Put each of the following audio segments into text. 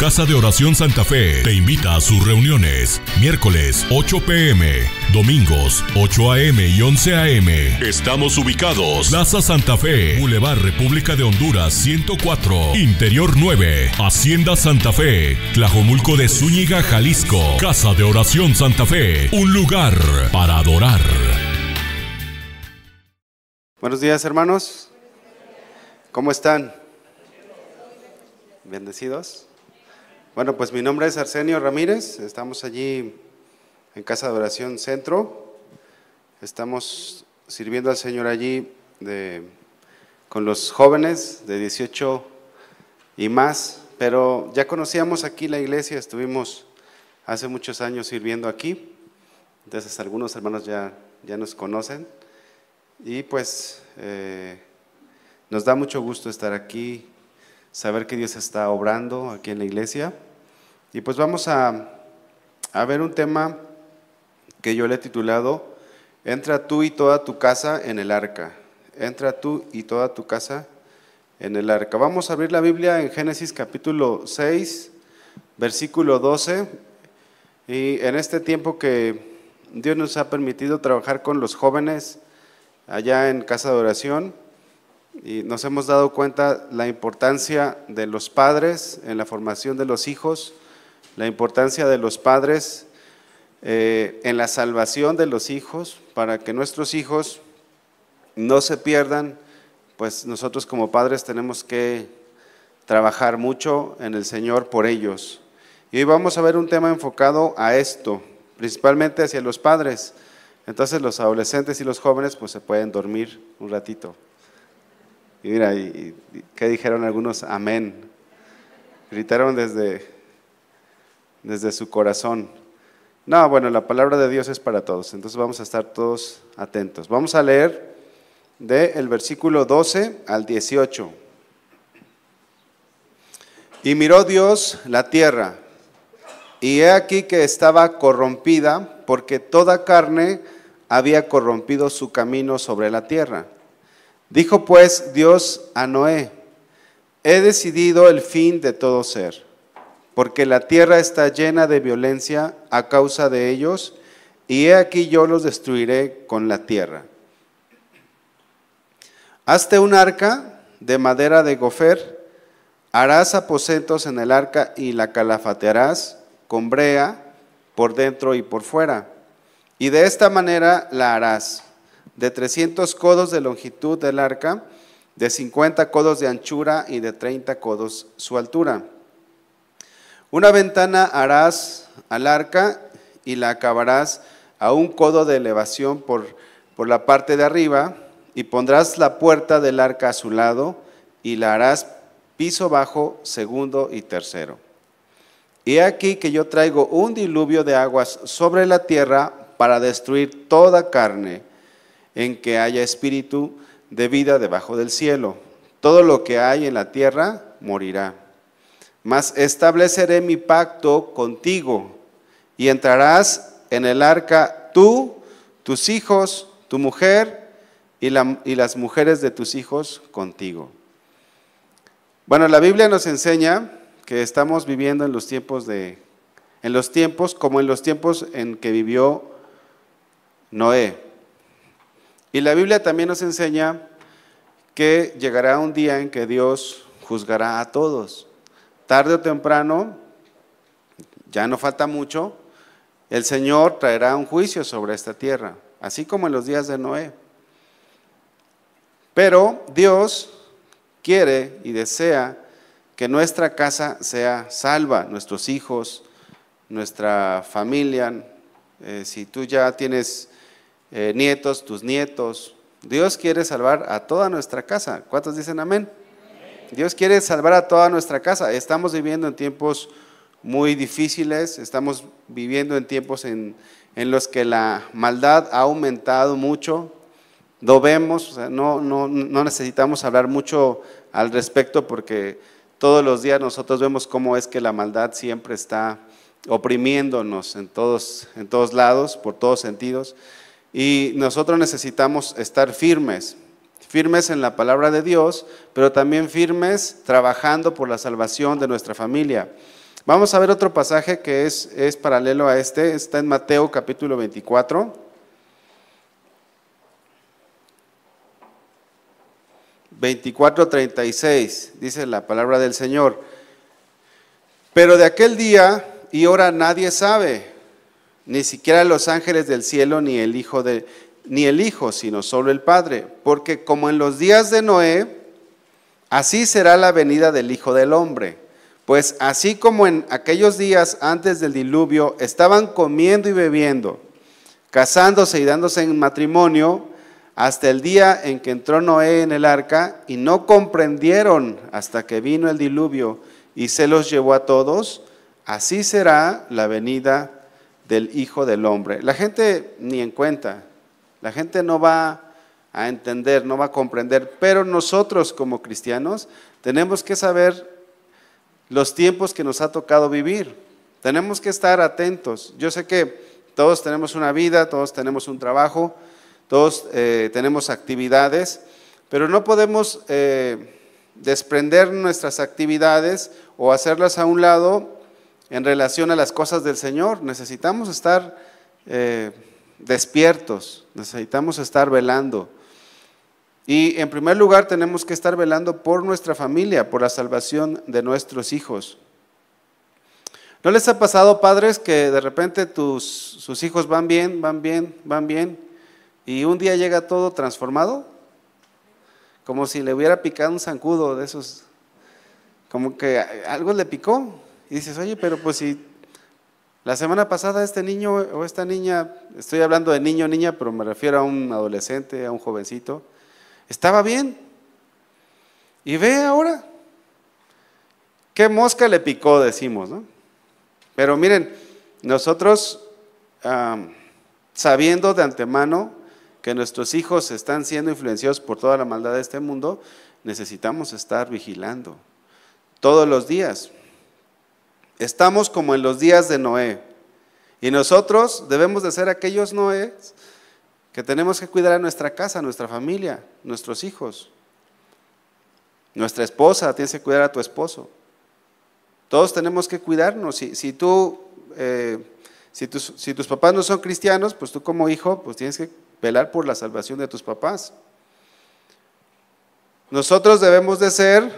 Casa de Oración Santa Fe te invita a sus reuniones. Miércoles 8 p.m, domingos 8 a.m. y 11 a.m. Estamos ubicados: Plaza Santa Fe, Boulevard República de Honduras 104, Interior 9, Hacienda Santa Fe, Tlajomulco de Zúñiga, Jalisco. Casa de Oración Santa Fe, un lugar para adorar. Buenos días, hermanos. ¿Cómo están? ¿Bendecidos? Bueno, pues mi nombre es Arsenio Ramírez. Estamos allí en Casa de Oración Centro. Estamos sirviendo al Señor allí con los jóvenes de 18 y más. Pero ya conocíamos aquí la iglesia, estuvimos hace muchos años sirviendo aquí. Entonces algunos hermanos ya nos conocen. Y pues nos da mucho gusto estar aquí, saber que Dios está obrando aquí en la iglesia. Y pues vamos a ver un tema que yo le he titulado: Entra tú y toda tu casa en el arca. Entra tú y toda tu casa en el arca. Vamos a abrir la Biblia en Génesis capítulo 6, versículo 12. Y en este tiempo que Dios nos ha permitido trabajar con los jóvenes allá en Casa de Oración, y nos hemos dado cuenta la importancia de los padres en la formación de los hijos, la importancia de los padres en la salvación de los hijos, para que nuestros hijos no se pierdan. Pues nosotros como padres tenemos que trabajar mucho en el Señor por ellos. Y hoy vamos a ver un tema enfocado a esto, principalmente hacia los padres. Entonces los adolescentes y los jóvenes pues se pueden dormir un ratito. Y mira, ¿qué dijeron algunos? Amén. Gritaron desde su corazón. No, bueno, la palabra de Dios es para todos, entonces vamos a estar todos atentos. Vamos a leer del versículo 12 al 18. Y miró Dios la tierra, y he aquí que estaba corrompida, porque toda carne había corrompido su camino sobre la tierra. Dijo pues Dios a Noé: he decidido el fin de todo ser, porque la tierra está llena de violencia a causa de ellos, y he aquí yo los destruiré con la tierra. Hazte un arca de madera de gofer, harás aposentos en el arca y la calafatearás con brea por dentro y por fuera. Y de esta manera la harás: de 300 codos de longitud del arca, de 50 codos de anchura y de 30 codos su altura. Una ventana harás al arca y la acabarás a 1 codo de elevación por la parte de arriba, y pondrás la puerta del arca a su lado y la harás piso bajo, segundo y tercero. Y he aquí que yo traigo un diluvio de aguas sobre la tierra para destruir toda carne en que haya espíritu de vida debajo del cielo. Todo lo que hay en la tierra morirá. Mas estableceré mi pacto contigo, y entrarás en el arca tú, tus hijos, tu mujer y las mujeres de tus hijos contigo. Bueno, la Biblia nos enseña que estamos viviendo en los tiempos como en los tiempos en que vivió Noé. Y la Biblia también nos enseña que llegará un día en que Dios juzgará a todos. Tarde o temprano, ya no falta mucho, el Señor traerá un juicio sobre esta tierra, así como en los días de Noé. Pero Dios quiere y desea que nuestra casa sea salva, nuestros hijos, nuestra familia. Si tú ya tienes nietos, tus nietos, Dios quiere salvar a toda nuestra casa. ¿Cuántos dicen amén? Dios quiere salvar a toda nuestra casa. Estamos viviendo en tiempos muy difíciles, estamos viviendo en tiempos en los que la maldad ha aumentado mucho. Lo vemos, o sea, no necesitamos hablar mucho al respecto, porque todos los días nosotros vemos cómo es que la maldad siempre está oprimiéndonos en todos lados, por todos sentidos. Y nosotros necesitamos estar firmes en la palabra de Dios, pero también firmes trabajando por la salvación de nuestra familia. Vamos a ver otro pasaje que es paralelo a este, está en Mateo capítulo 24. 24:36, dice la palabra del Señor. Pero de aquel día y hora nadie sabe, ni siquiera los ángeles del cielo, ni el Hijo, sino solo el Padre. Porque como en los días de Noé, así será la venida del Hijo del Hombre. Pues así como en aquellos días antes del diluvio estaban comiendo y bebiendo, casándose y dándose en matrimonio, hasta el día en que entró Noé en el arca, y no comprendieron hasta que vino el diluvio y se los llevó a todos, así será la venida del Hijo del Hombre. La gente ni en cuenta, la gente no va a entender, no va a comprender, pero nosotros como cristianos tenemos que saber los tiempos que nos ha tocado vivir. Tenemos que estar atentos. Yo sé que todos tenemos una vida, todos tenemos un trabajo, todos tenemos actividades, pero no podemos desprender nuestras actividades o hacerlas a un lado en relación a las cosas del Señor. Necesitamos estar despiertos, necesitamos estar velando. Y en primer lugar tenemos que estar velando por nuestra familia, por la salvación de nuestros hijos. ¿No les ha pasado, padres, que de repente sus hijos van bien, y un día llega todo transformado? Como si le hubiera picado un zancudo de esos, como que algo le picó. Y dices, oye, pero pues si la semana pasada este niño o esta niña, estoy hablando de niño o niña, pero me refiero a un adolescente, a un jovencito, estaba bien. Y ve ahora, ¿qué mosca le picó? Decimos, ¿no? Pero miren, nosotros sabiendo de antemano que nuestros hijos están siendo influenciados por toda la maldad de este mundo, necesitamos estar vigilando todos los días. Estamos como en los días de Noé, y nosotros debemos de ser aquellos Noés que tenemos que cuidar a nuestra casa, a nuestra familia, nuestros hijos, nuestra esposa, tienes que cuidar a tu esposo. Todos tenemos que cuidarnos. Si tus papás no son cristianos, pues tú como hijo, pues tienes que velar por la salvación de tus papás. Nosotros debemos de ser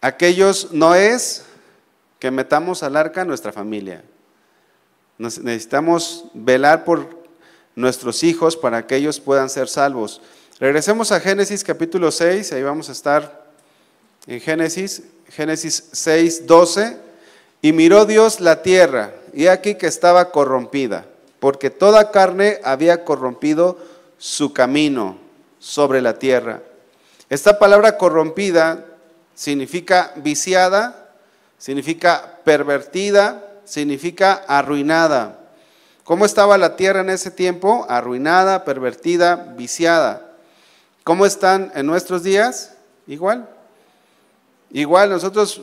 aquellos Noés que metamos al arca a nuestra familia. Necesitamos velar por nuestros hijos para que ellos puedan ser salvos. Regresemos a Génesis capítulo 6, ahí vamos a estar en Génesis 6:12. Y miró Dios la tierra, y aquí que estaba corrompida, porque toda carne había corrompido su camino sobre la tierra. Esta palabra corrompida significa viciada, significa pervertida, significa arruinada. ¿Cómo estaba la tierra en ese tiempo? Arruinada, pervertida, viciada. ¿Cómo están en nuestros días? Igual. Igual nosotros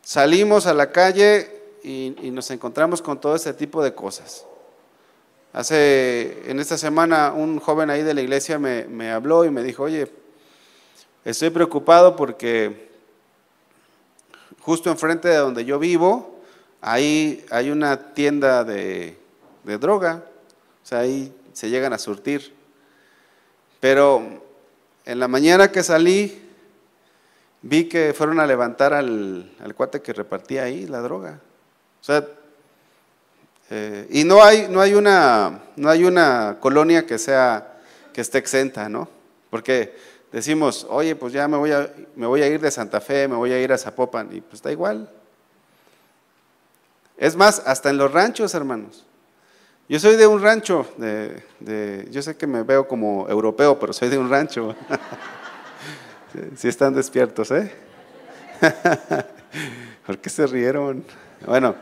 salimos a la calle y nos encontramos con todo este tipo de cosas. En esta semana un joven ahí de la iglesia me habló y me dijo, oye, estoy preocupado porque justo enfrente de donde yo vivo, ahí hay una tienda de droga, o sea, ahí se llegan a surtir. Pero en la mañana que salí, vi que fueron a levantar al cuate que repartía ahí la droga. O sea, y no hay una colonia que esté exenta, ¿no? Porque decimos, oye, pues ya me voy a ir de Santa Fe, me voy a ir a Zapopan, y pues da igual. Es más, hasta en los ranchos, hermanos. Yo soy de un rancho, yo sé que me veo como europeo, pero soy de un rancho. Sí están despiertos, ¿eh? ¿Por qué se rieron? Bueno,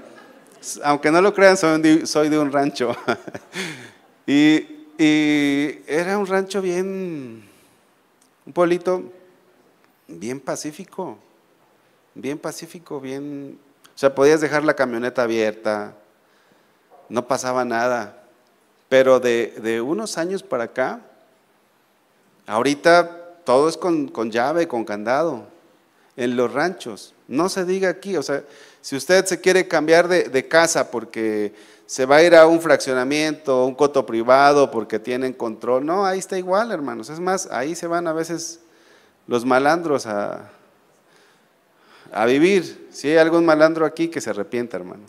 aunque no lo crean, soy de un rancho. Y era un rancho un pueblito bien pacífico, o sea, podías dejar la camioneta abierta, no pasaba nada. Pero de unos años para acá, ahorita todo es con llave, con candado. en los ranchos. No se diga aquí, o sea, si usted se quiere cambiar de casa porque se va a ir a un fraccionamiento, un coto privado porque tienen control, no, ahí está igual, hermanos. Es más, ahí se van a veces los malandros a vivir. Si hay algún malandro aquí, que se arrepienta, hermano.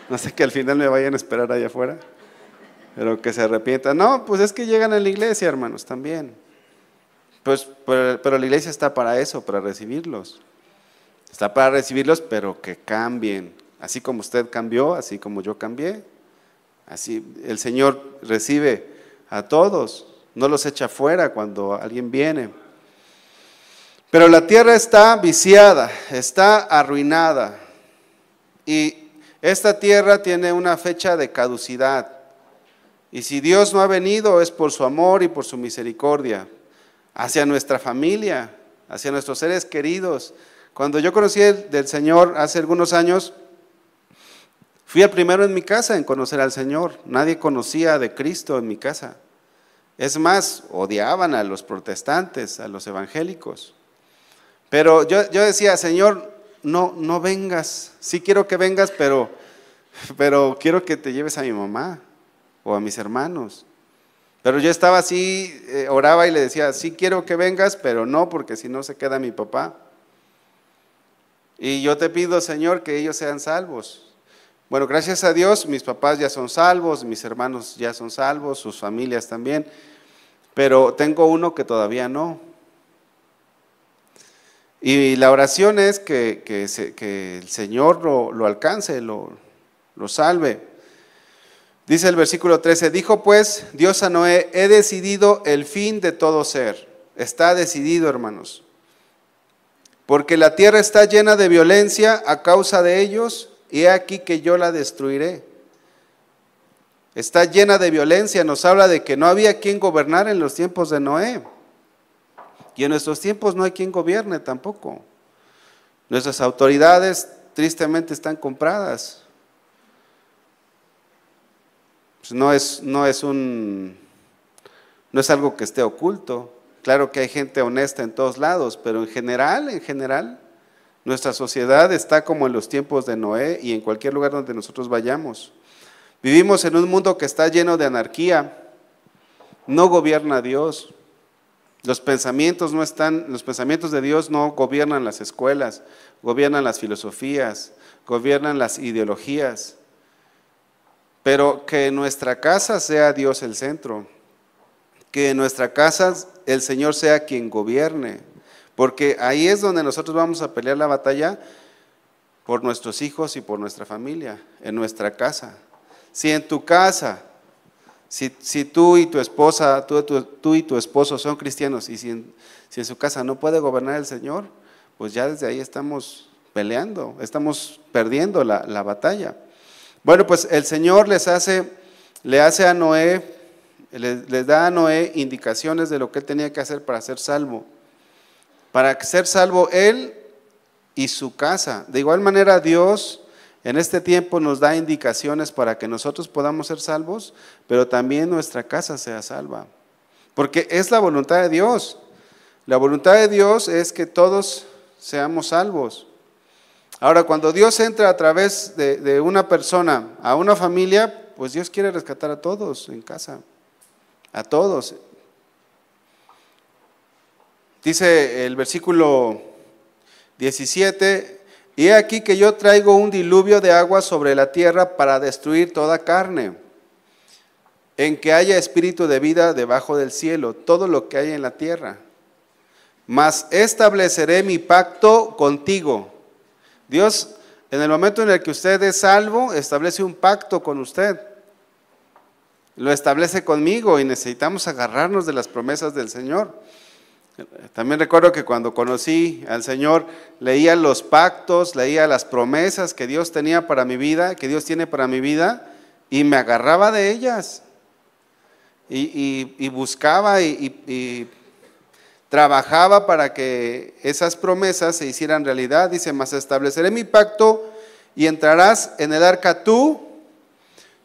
No sé que al final me vayan a esperar allá afuera, pero que se arrepienta. No, pues es que llegan a la iglesia, hermanos, también. Pues, pero la iglesia está para eso, para recibirlos. Está para recibirlos, pero que cambien. Así como usted cambió, así como yo cambié. Así el Señor recibe a todos, no los echa fuera cuando alguien viene. Pero la tierra está viciada, está arruinada. Y esta tierra tiene una fecha de caducidad. Y si Dios no ha venido es por su amor y por su misericordia hacia nuestra familia, hacia nuestros seres queridos. Cuando yo conocí del Señor hace algunos años, fui el primero en mi casa en conocer al Señor. Nadie conocía de Cristo en mi casa. Es más, odiaban a los protestantes, a los evangélicos. Pero yo decía, Señor, no vengas. Sí quiero que vengas, pero quiero que te lleves a mi mamá o a mis hermanos. Pero yo estaba así, oraba y le decía, sí quiero que vengas, pero no, porque si no se queda mi papá. Y yo te pido, Señor, que ellos sean salvos. Bueno, gracias a Dios, mis papás ya son salvos, mis hermanos ya son salvos, sus familias también, pero tengo uno que todavía no. Y la oración es que el Señor lo alcance, lo salve. Dice el versículo 13, dijo pues Dios a Noé, he decidido el fin de todo ser. Está decidido, hermanos. Porque la tierra está llena de violencia a causa de ellos, y he aquí que yo la destruiré. Está llena de violencia, nos habla de que no había quien gobernar en los tiempos de Noé. Y en nuestros tiempos no hay quien gobierne tampoco. Nuestras autoridades tristemente están compradas. Pues no es algo que esté oculto. Claro que hay gente honesta en todos lados, pero en general, nuestra sociedad está como en los tiempos de Noé y en cualquier lugar donde nosotros vayamos. Vivimos en un mundo que está lleno de anarquía. No gobierna Dios. Los pensamientos de Dios no gobiernan las escuelas, gobiernan las filosofías, gobiernan las ideologías. Pero que en nuestra casa sea Dios el centro, que en nuestra casa el Señor sea quien gobierne, porque ahí es donde nosotros vamos a pelear la batalla por nuestros hijos y por nuestra familia, en nuestra casa. Si en tu casa, si tú y tu esposa, tú y tu esposo son cristianos y si en su casa no puede gobernar el Señor, pues ya desde ahí estamos peleando, estamos perdiendo la batalla. Bueno, pues el Señor les da a Noé indicaciones de lo que él tenía que hacer para ser salvo. Para ser salvo él y su casa. De igual manera Dios en este tiempo nos da indicaciones para que nosotros podamos ser salvos, pero también nuestra casa sea salva. Porque es la voluntad de Dios. La voluntad de Dios es que todos seamos salvos. Ahora, cuando Dios entra a través de una persona a una familia, pues Dios quiere rescatar a todos en casa, a todos. Dice el versículo 17, y he aquí que yo traigo un diluvio de agua sobre la tierra para destruir toda carne, en que haya espíritu de vida debajo del cielo, todo lo que hay en la tierra. Mas estableceré mi pacto contigo. Dios, en el momento en el que usted es salvo, establece un pacto con usted. Lo establece conmigo y necesitamos agarrarnos de las promesas del Señor. También recuerdo que cuando conocí al Señor, leía los pactos, leía las promesas que Dios tenía para mi vida, que Dios tiene para mi vida, y me agarraba de ellas. Y buscaba y trabajaba para que esas promesas se hicieran realidad. Dice, mas estableceré mi pacto y entrarás en el arca tú,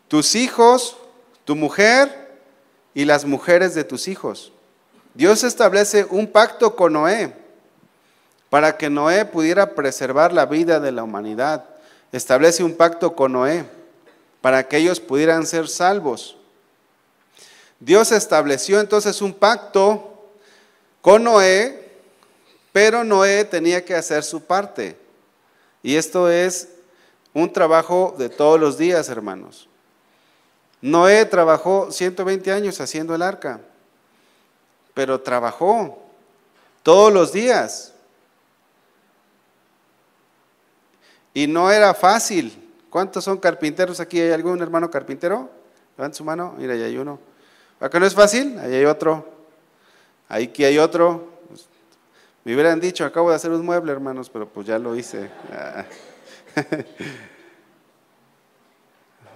tus hijos, tu mujer y las mujeres de tus hijos. Dios establece un pacto con Noé para que Noé pudiera preservar la vida de la humanidad. Establece un pacto con Noé para que ellos pudieran ser salvos. Dios estableció entonces un pacto con Noé, pero Noé tenía que hacer su parte. Y esto es un trabajo de todos los días, hermanos. Noé trabajó 120 años haciendo el arca, pero trabajó todos los días. Y no era fácil. ¿Cuántos son carpinteros aquí? ¿Hay algún hermano carpintero? Levanten su mano. Mira, ahí hay uno. ¿Acá no es fácil? Ahí hay otro. Aquí hay otro. Me hubieran dicho, acabo de hacer un mueble, hermanos, pero pues ya lo hice.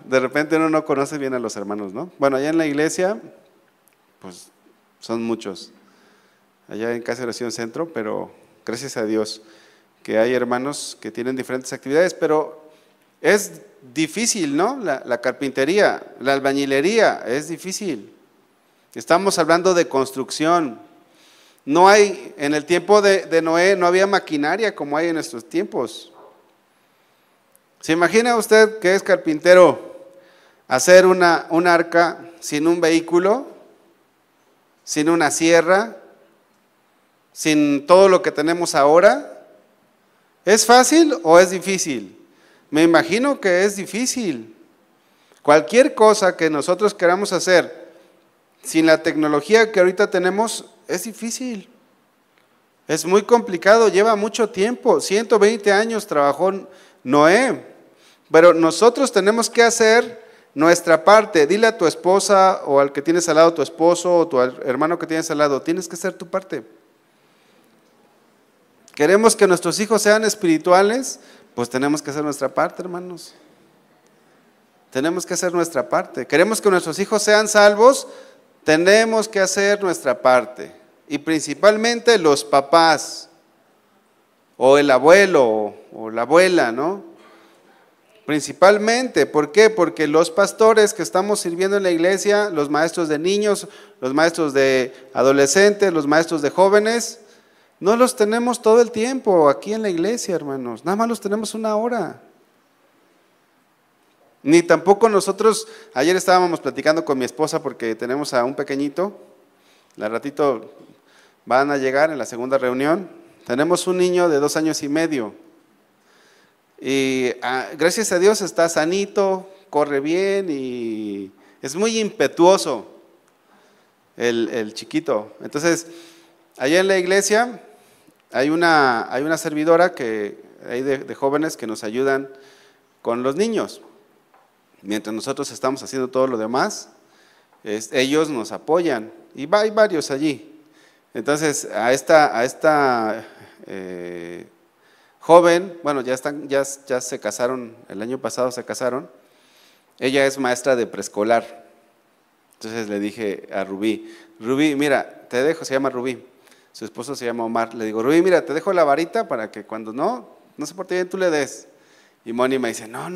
De repente uno no conoce bien a los hermanos, ¿no? Bueno, allá en la iglesia, pues son muchos. Allá en Casa de Oración Centro, pero gracias a Dios que hay hermanos que tienen diferentes actividades, pero es difícil, ¿no? La carpintería, la albañilería, es difícil. Estamos hablando de construcción. No hay, en el tiempo de Noé no había maquinaria como hay en nuestros tiempos. ¿Se imagina usted que es carpintero hacer un arca sin un vehículo, sin una sierra, sin todo lo que tenemos ahora? ¿Es fácil o es difícil? Me imagino que es difícil. Cualquier cosa que nosotros queramos hacer sin la tecnología que ahorita tenemos es difícil. Es muy complicado, lleva mucho tiempo. 120 años trabajó Noé. Pero nosotros tenemos que hacer nuestra parte. Dile a tu esposa o al que tienes al lado, tu esposo o tu hermano que tienes al lado, tienes que hacer tu parte. ¿Queremos que nuestros hijos sean espirituales? Pues tenemos que hacer nuestra parte, hermanos. Tenemos que hacer nuestra parte. ¿Queremos que nuestros hijos sean salvos? Tenemos que hacer nuestra parte. Y principalmente los papás, o el abuelo, o la abuela, ¿no? Principalmente, ¿por qué? Porque los pastores que estamos sirviendo en la iglesia, los maestros de niños, los maestros de adolescentes, los maestros de jóvenes, no los tenemos todo el tiempo aquí en la iglesia, hermanos. Nada más los tenemos una hora. Ni tampoco nosotros, ayer estábamos platicando con mi esposa porque tenemos a un pequeñito, al ratito van a llegar en la segunda reunión. Tenemos un niño de 2 años y medio y gracias a Dios está sanito, corre bien y es muy impetuoso el chiquito. Entonces, allá en la iglesia hay una servidora hay de jóvenes que nos ayudan con los niños. Mientras nosotros estamos haciendo todo lo demás, ellos nos apoyan y hay varios allí. Entonces a esta joven, bueno, ya se casaron, el año pasado se casaron, ella es maestra de preescolar. Entonces le dije a Rubí, mira, te dejo, se llama Rubí, su esposo se llama Omar, le digo, Rubí, mira, te dejo la varita para que cuando no se porte bien tú le des. Y Moni me dice, no,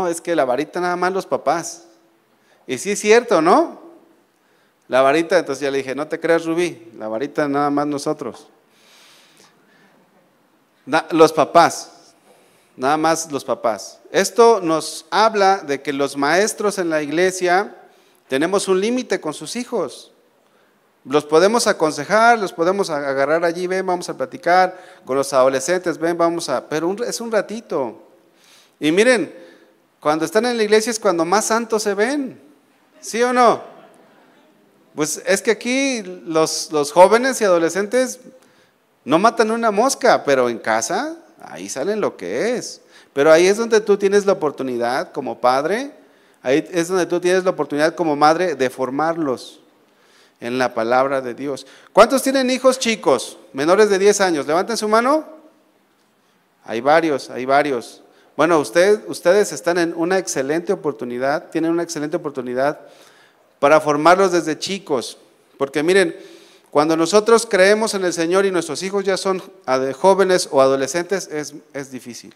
es que la varita nada más los papás. Y sí es cierto, ¿no? La varita, entonces ya le dije, no te creas, Rubí, la varita nada más nosotros. Los papás, nada más los papás. Esto nos habla de que los maestros en la iglesia tenemos un límite con sus hijos. Los podemos aconsejar, los podemos agarrar allí, ven, vamos a platicar con los adolescentes, ven, pero es un ratito. Y miren, cuando están en la iglesia es cuando más santos se ven, ¿sí o no? Pues es que aquí los jóvenes y adolescentes no matan una mosca, pero en casa, ahí salen lo que es. Pero ahí es donde tú tienes la oportunidad como padre, ahí es donde tú tienes la oportunidad como madre de formarlos en la palabra de Dios. ¿Cuántos tienen hijos chicos, menores de 10 años? Levanten su mano. Hay varios. Bueno, ustedes están en una excelente oportunidad, tienen una excelente oportunidad para formarlos desde chicos. Porque miren, cuando nosotros creemos en el Señor y nuestros hijos ya son jóvenes o adolescentes, es difícil,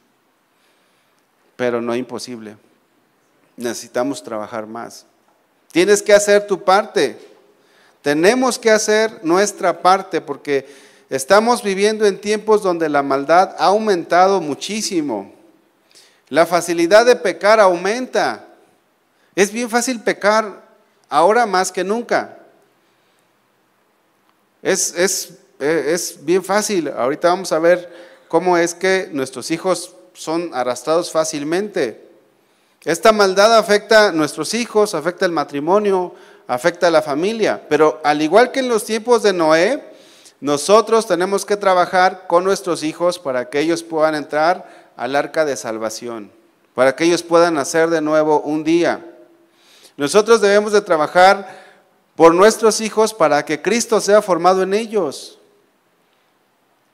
pero no imposible. Necesitamos trabajar más. Tienes que hacer tu parte. Tenemos que hacer nuestra parte porque Estamos viviendo en tiempos donde la maldad ha aumentado muchísimo. La facilidad de pecar aumenta. Es bien fácil pecar ahora más que nunca. Es bien fácil. Ahorita vamos a ver cómo es que nuestros hijos son arrastrados fácilmente. Esta maldad afecta a nuestros hijos, afecta el matrimonio, afecta a la familia. Pero al igual que en los tiempos de Noé, nosotros tenemos que trabajar con nuestros hijos para que ellos puedan entrar al arca de salvación, para que ellos puedan nacer de nuevo un día. Nosotros debemos de trabajar por nuestros hijos para que Cristo sea formado en ellos,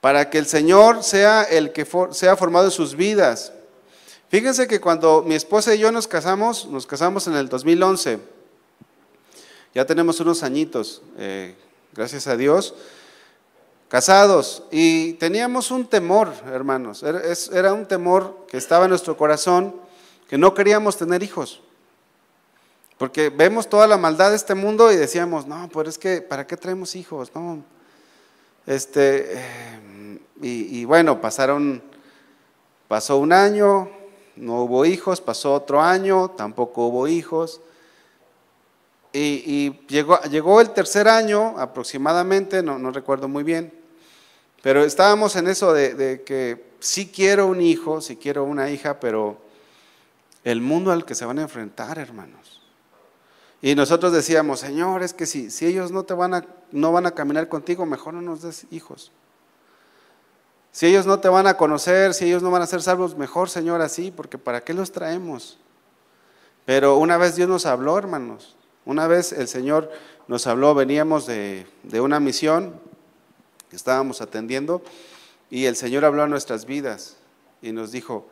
para que el Señor sea el que sea formado en sus vidas. Fíjense que cuando mi esposa y yo nos casamos en el 2011, ya tenemos unos añitos, gracias a Dios, casados, y teníamos un temor, hermanos, era un temor que estaba en nuestro corazón, que no queríamos tener hijos, porque vemos toda la maldad de este mundo y decíamos, no, pues es que, ¿para qué traemos hijos? No, y bueno, pasó un año, no hubo hijos, pasó otro año, tampoco hubo hijos, y llegó el tercer año aproximadamente, no recuerdo muy bien, pero estábamos en eso de que sí quiero un hijo, sí quiero una hija, pero el mundo al que se van a enfrentar, hermanos. Y nosotros decíamos, Señor, es que si ellos no van a caminar contigo, mejor no nos des hijos. Si ellos no te van a conocer, si ellos no van a ser salvos, mejor, Señor, así, porque ¿para qué los traemos? Pero una vez Dios nos habló, hermanos. Una vez el Señor nos habló, veníamos de una misión que estábamos atendiendo y el Señor habló a nuestras vidas y nos dijo,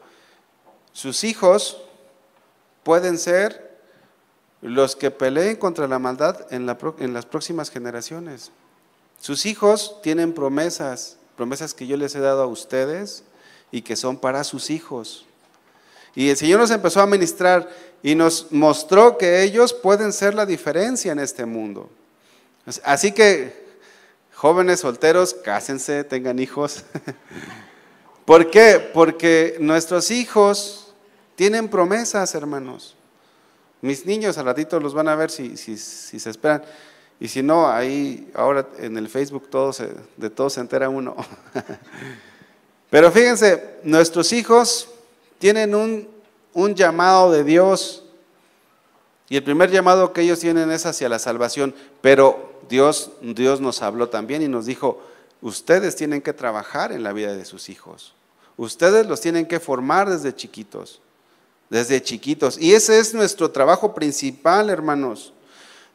sus hijos pueden ser los que peleen contra la maldad en las próximas generaciones. Sus hijos tienen promesas que yo les he dado a ustedes y que son para sus hijos. Y el Señor nos empezó a ministrar y nos mostró que ellos pueden ser la diferencia en este mundo. Así que, jóvenes solteros, cásense, tengan hijos. ¿Por qué? Porque nuestros hijos tienen promesas, hermanos. Mis niños al ratito los van a ver si se esperan. Y si no, ahí ahora en el Facebook de todo se entera uno. Pero fíjense, nuestros hijos tienen un llamado de Dios. Y el primer llamado que ellos tienen es hacia la salvación. Pero Dios nos habló también y nos dijo, ustedes tienen que trabajar en la vida de sus hijos. Ustedes los tienen que formar desde chiquitos. Y ese es nuestro trabajo principal, hermanos.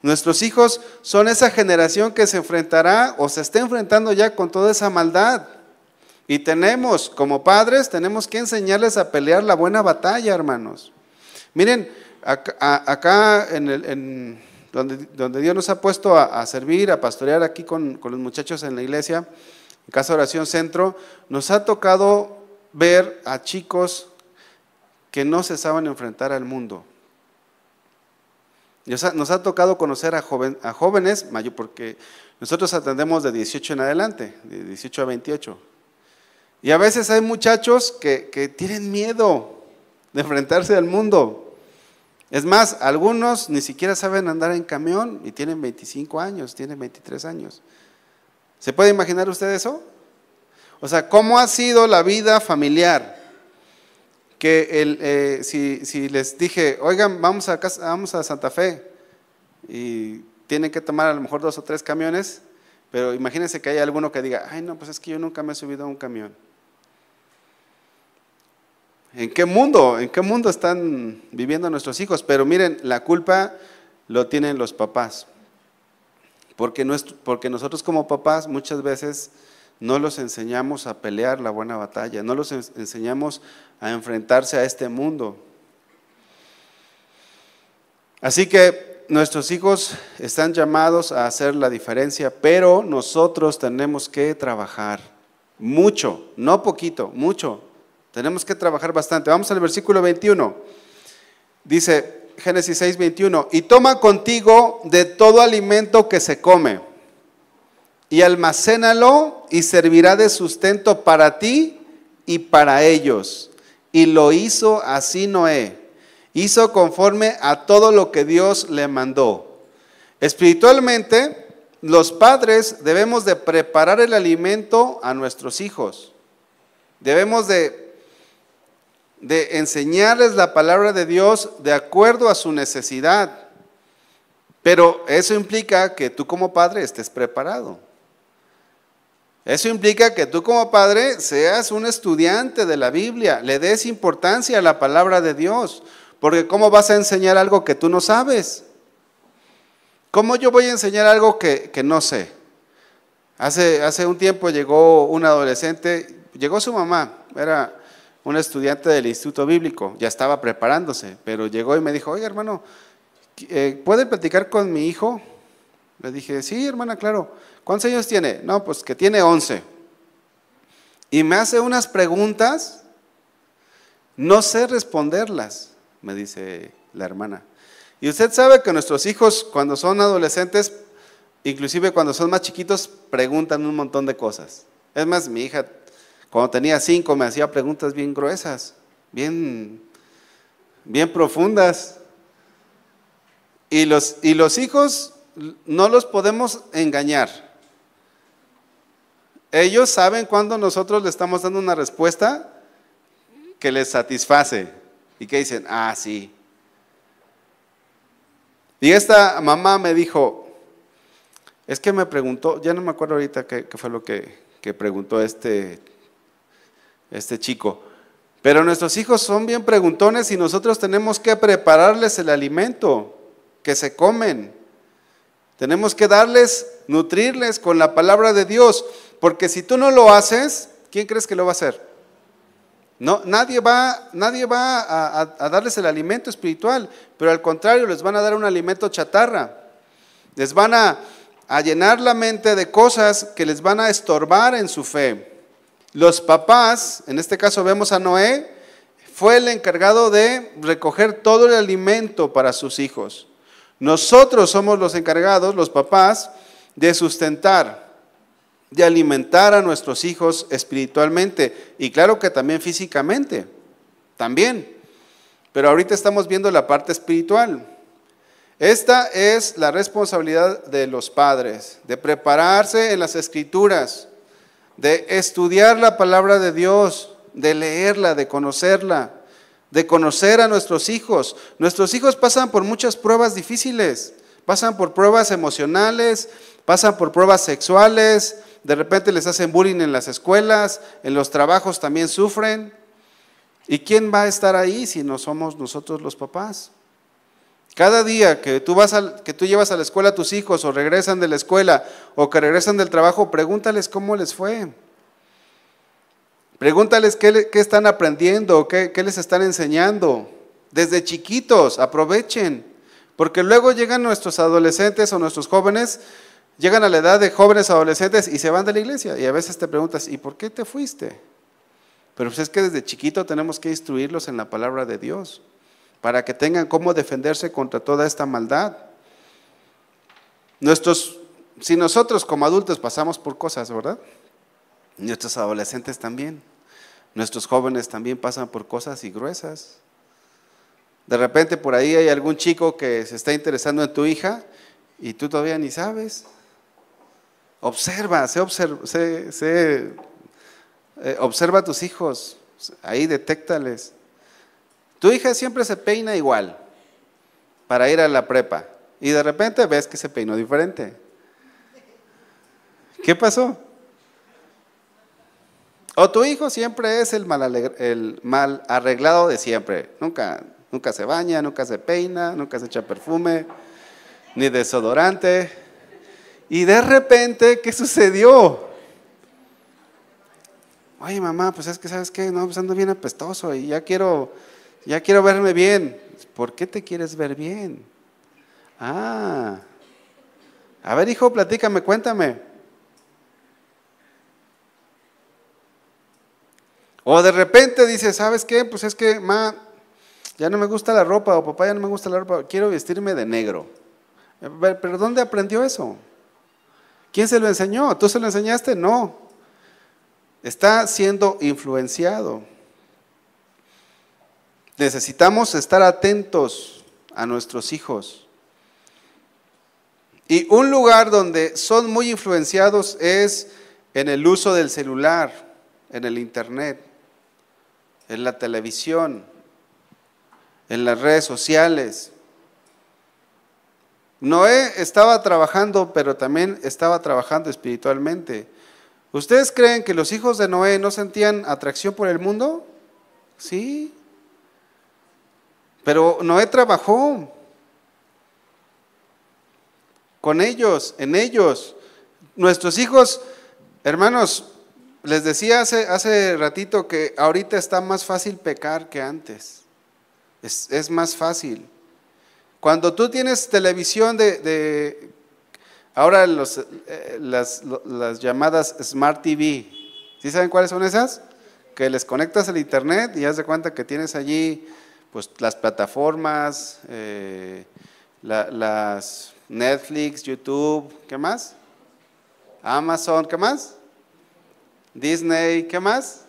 Nuestros hijos son esa generación que se enfrentará o se está enfrentando ya con toda esa maldad. Y como padres, tenemos que enseñarles a pelear la buena batalla, hermanos. Miren, acá donde Dios nos ha puesto a servir, a pastorear aquí con los muchachos en la iglesia, en Casa de Oración Centro, nos ha tocado ver a chicos que no se saben enfrentar al mundo. Nos ha tocado conocer a jóvenes, porque nosotros atendemos de 18 en adelante, de 18 a 28. Y a veces hay muchachos que tienen miedo de enfrentarse al mundo. Es más, algunos ni siquiera saben andar en camión y tienen 25 años, tienen 23 años. ¿Se puede imaginar usted eso? O sea, ¿cómo ha sido la vida familiar? Que si les dije, oigan, vamos a Santa Fe y tienen que tomar a lo mejor 2 o 3 camiones, pero imagínense que hay alguno que diga, ay no, pues es que yo nunca me he subido a un camión. ¿En qué mundo están viviendo nuestros hijos? Pero miren, la culpa lo tienen los papás, porque nosotros como papás muchas veces no los enseñamos a pelear la buena batalla, no los enseñamos a enfrentarse a este mundo. Así que nuestros hijos están llamados a hacer la diferencia, pero nosotros tenemos que trabajar mucho, no poquito, mucho. Tenemos que trabajar bastante. Vamos al versículo 21. Dice Génesis 6:21, y toma contigo de todo alimento que se come. y almacénalo y servirá de sustento para ti y para ellos. Y lo hizo así Noé. Hizo conforme a todo lo que Dios le mandó. Espiritualmente, los padres debemos de preparar el alimento a nuestros hijos. Debemos de enseñarles la palabra de Dios de acuerdo a su necesidad. Pero eso implica que tú como padre estés preparado. Eso implica que tú como padre seas un estudiante de la Biblia, le des importancia a la palabra de Dios, porque ¿cómo vas a enseñar algo que tú no sabes? ¿Cómo yo voy a enseñar algo que no sé? Hace un tiempo llegó un adolescente, llegó su mamá, era un estudiante del Instituto Bíblico, ya estaba preparándose, pero llegó y me dijo, oye hermano, ¿puede platicar con mi hijo? Le dije, sí hermana, claro. ¿Cuántos años tiene? No, pues que tiene 11. Y me hace unas preguntas, no sé responderlas, me dice la hermana. Y usted sabe que nuestros hijos cuando son adolescentes, inclusive cuando son más chiquitos, preguntan un montón de cosas. Es más, mi hija cuando tenía 5 me hacía preguntas bien gruesas, bien profundas. Y los hijos no los podemos engañar. Ellos saben cuando nosotros le estamos dando una respuesta que les satisface y que dicen, ah, sí. Y esta mamá me dijo, es que me preguntó, ya no me acuerdo ahorita qué fue lo que preguntó este chico, pero nuestros hijos son bien preguntones y nosotros tenemos que prepararles el alimento que se comen. Tenemos que nutrirles con la palabra de Dios, porque si tú no lo haces, ¿quién crees que lo va a hacer? No, nadie va a darles el alimento espiritual, pero al contrario, les van a dar un alimento chatarra. Les van a llenar la mente de cosas que les van a estorbar en su fe. Los papás, en este caso vemos a Noé, fue el encargado de recoger todo el alimento para sus hijos. Nosotros somos los encargados, los papás, de sustentar, de alimentar a nuestros hijos espiritualmente y claro que también físicamente, también. Pero ahorita estamos viendo la parte espiritual. Esta es la responsabilidad de los padres, de prepararse en las Escrituras, de estudiar la palabra de Dios, de leerla, de conocerla, de conocer a nuestros hijos. Nuestros hijos pasan por muchas pruebas difíciles, pasan por pruebas emocionales, pasan por pruebas sexuales, de repente les hacen bullying en las escuelas, en los trabajos también sufren. ¿Y quién va a estar ahí si no somos nosotros los papás? Cada día que tú llevas a la escuela a tus hijos o regresan de la escuela o que regresan del trabajo, pregúntales cómo les fue. Pregúntales qué están aprendiendo, qué les están enseñando. Desde chiquitos, aprovechen, porque luego llegan nuestros adolescentes o nuestros jóvenes, llegan a la edad de jóvenes adolescentes y se van de la iglesia. Y a veces te preguntas, ¿y por qué te fuiste? Pero pues es que desde chiquito tenemos que instruirlos en la palabra de Dios, para que tengan cómo defenderse contra toda esta maldad. Si nosotros como adultos pasamos por cosas, ¿verdad? Nuestros adolescentes también, nuestros jóvenes también pasan por cosas y gruesas. De repente por ahí hay algún chico que se está interesando en tu hija y tú todavía ni sabes. Observa a tus hijos, ahí detéctales. Tu hija siempre se peina igual para ir a la prepa y de repente ves que se peinó diferente. ¿Qué pasó? O tu hijo siempre es el mal arreglado de siempre. Nunca se baña, nunca se peina, nunca se echa perfume, ni desodorante. Y de repente, ¿qué sucedió? Oye mamá, pues es que ¿sabes qué? No, pues ando bien apestoso y ya quiero verme bien. ¿Por qué te quieres ver bien? A ver hijo, platícame, cuéntame. O de repente dices, ¿sabes qué? Pues es que, ma, ya no me gusta la ropa, o papá, ya no me gusta la ropa, quiero vestirme de negro. ¿Pero dónde aprendió eso? ¿Quién se lo enseñó? ¿Tú se lo enseñaste? No. Está siendo influenciado. Necesitamos estar atentos a nuestros hijos. Y un lugar donde son muy influenciados es en el uso del celular, en el internet, en la televisión, en las redes sociales. Noé estaba trabajando, pero también estaba trabajando espiritualmente. ¿Ustedes creen que los hijos de Noé no sentían atracción por el mundo? Sí. Pero Noé trabajó con ellos, en ellos. Nuestros hijos, hermanos, les decía hace ratito que ahorita está más fácil pecar que antes. Es más fácil. Cuando tú tienes televisión ahora las llamadas Smart TV, ¿sí saben cuáles son esas? Que les conectas al internet y haz de cuenta que tienes allí pues las plataformas, las Netflix, YouTube, ¿qué más? Amazon, ¿qué más? Disney, ¿qué más?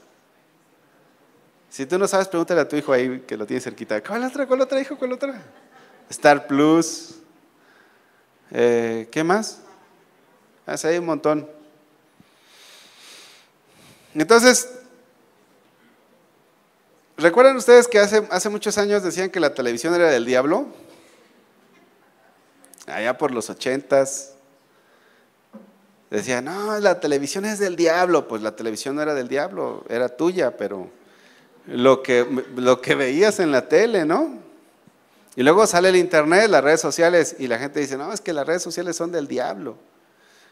Si tú no sabes, pregúntale a tu hijo ahí que lo tiene cerquita. ¿Cuál otra? ¿Cuál otra, hijo? ¿Cuál otra? Star Plus. ¿Qué más? Hace ahí un montón. Entonces, ¿recuerdan ustedes que hace muchos años decían que la televisión era del diablo? Allá por los 80s. Decían, no, la televisión es del diablo. Pues la televisión no era del diablo, era tuya, pero lo que veías en la tele, ¿no? Y luego sale el internet, las redes sociales, y la gente dice, no, es que las redes sociales son del diablo.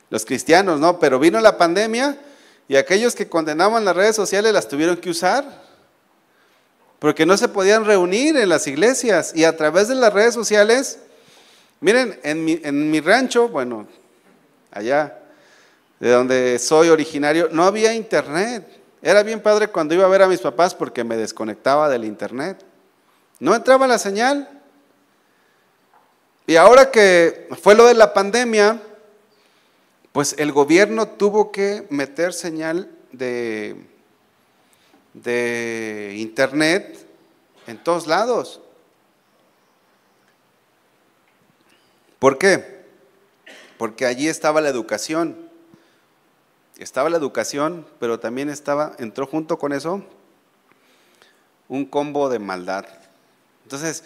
Los cristianos, no, pero vino la pandemia y aquellos que condenaban las redes sociales las tuvieron que usar, porque no se podían reunir en las iglesias, y a través de las redes sociales, miren, en mi rancho, bueno, allá de donde soy originario, no había internet. Era bien padre cuando iba a ver a mis papás porque me desconectaba del internet. No entraba la señal. Y ahora que fue lo de la pandemia, pues el gobierno tuvo que meter señal de internet en todos lados. ¿Por qué? Porque allí estaba la educación. Estaba la educación, pero también entró junto con eso un combo de maldad. Entonces,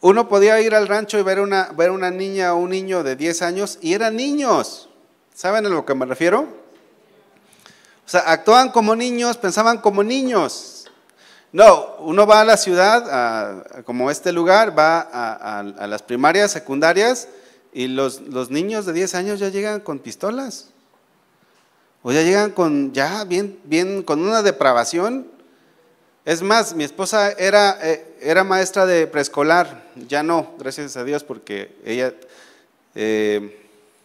uno podía ir al rancho y ver una niña o un niño de 10 años, y eran niños. ¿Saben a lo que me refiero? O sea, actuaban como niños, pensaban como niños. No, uno va a la ciudad, como este lugar, va a las primarias, secundarias, y los niños de 10 años ya llegan con pistolas. O ya llegan con una depravación. Es más, mi esposa era maestra de preescolar, ya no, gracias a Dios, porque ella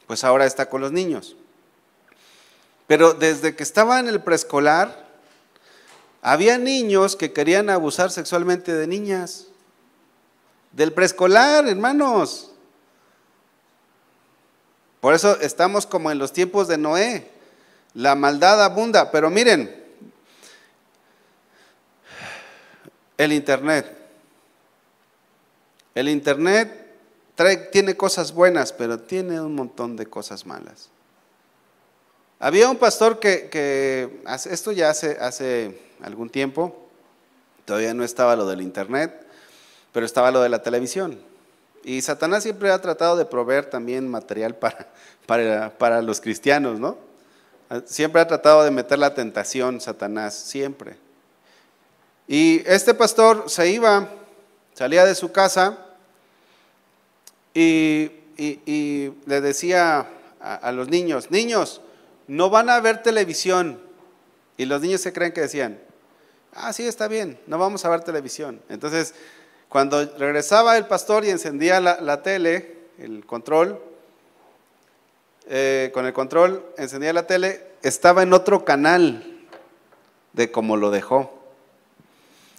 pues ahora está con los niños. Pero desde que estaba en el preescolar, había niños que querían abusar sexualmente de niñas. Del preescolar, hermanos. Por eso estamos como en los tiempos de Noé. La maldad abunda, pero miren, el internet tiene cosas buenas, pero tiene un montón de cosas malas. Había un pastor que esto ya hace algún tiempo, todavía no estaba lo del internet, pero estaba lo de la televisión. Y Satanás siempre ha tratado de proveer también material para los cristianos, ¿no? Siempre ha tratado de meter la tentación, Satanás, siempre. Y este pastor salía de su casa y le decía a los niños, no van a ver televisión. Y los niños se creen que decían, sí, está bien, no vamos a ver televisión. Entonces, cuando regresaba el pastor y encendía la tele, el control, con el control encendía la tele, estaba en otro canal de como lo dejó.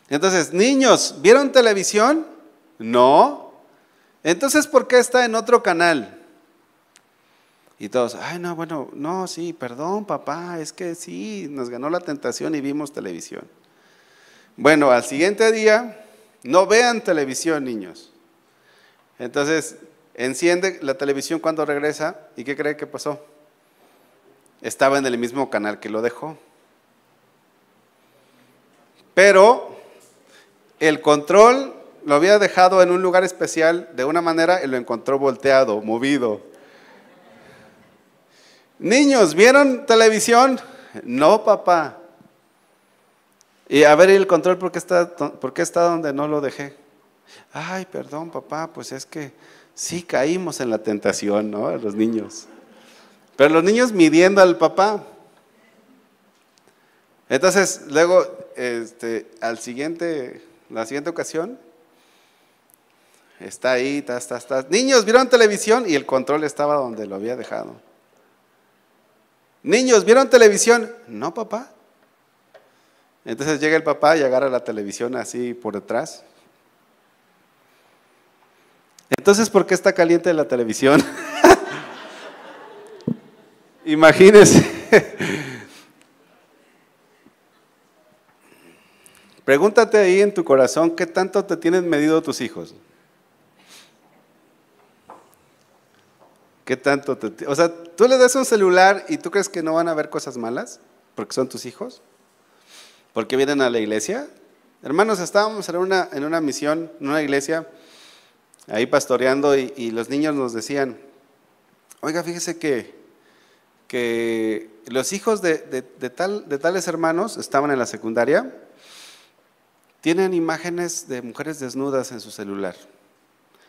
Entonces, niños, ¿vieron televisión? No. Entonces, ¿por qué está en otro canal? Y todos, ay, no, bueno, no, sí, perdón, papá, es que sí, nos ganó la tentación y vimos televisión. Bueno, al siguiente día, no vean televisión, niños. Entonces, enciende la televisión cuando regresa, ¿y qué cree que pasó? Estaba en el mismo canal que lo dejó. Pero el control lo había dejado en un lugar especial de una manera y lo encontró volteado, movido. Niños, ¿vieron televisión? No, papá. Y a ver, ¿y el control por qué está donde no lo dejé? Ay, perdón, papá, pues es que sí caímos en la tentación, ¿no? Los niños. Pero los niños midiendo al papá. Entonces, luego, la siguiente ocasión, está ahí, está. Niños, ¿vieron televisión? Y el control estaba donde lo había dejado. Niños, ¿vieron televisión? No, papá. Entonces llega el papá y agarra la televisión así por detrás. Entonces, ¿por qué está caliente la televisión? Imagínense. Pregúntate ahí en tu corazón, ¿qué tanto te tienen medido tus hijos? ¿Qué tanto o sea, tú le das un celular y tú crees que no van a ver cosas malas porque son tus hijos? ¿Porque vienen a la iglesia? Hermanos, estábamos en una misión, en una iglesia, ahí pastoreando y los niños nos decían, oiga, fíjese que los hijos de tales hermanos estaban en la secundaria, tienen imágenes de mujeres desnudas en su celular.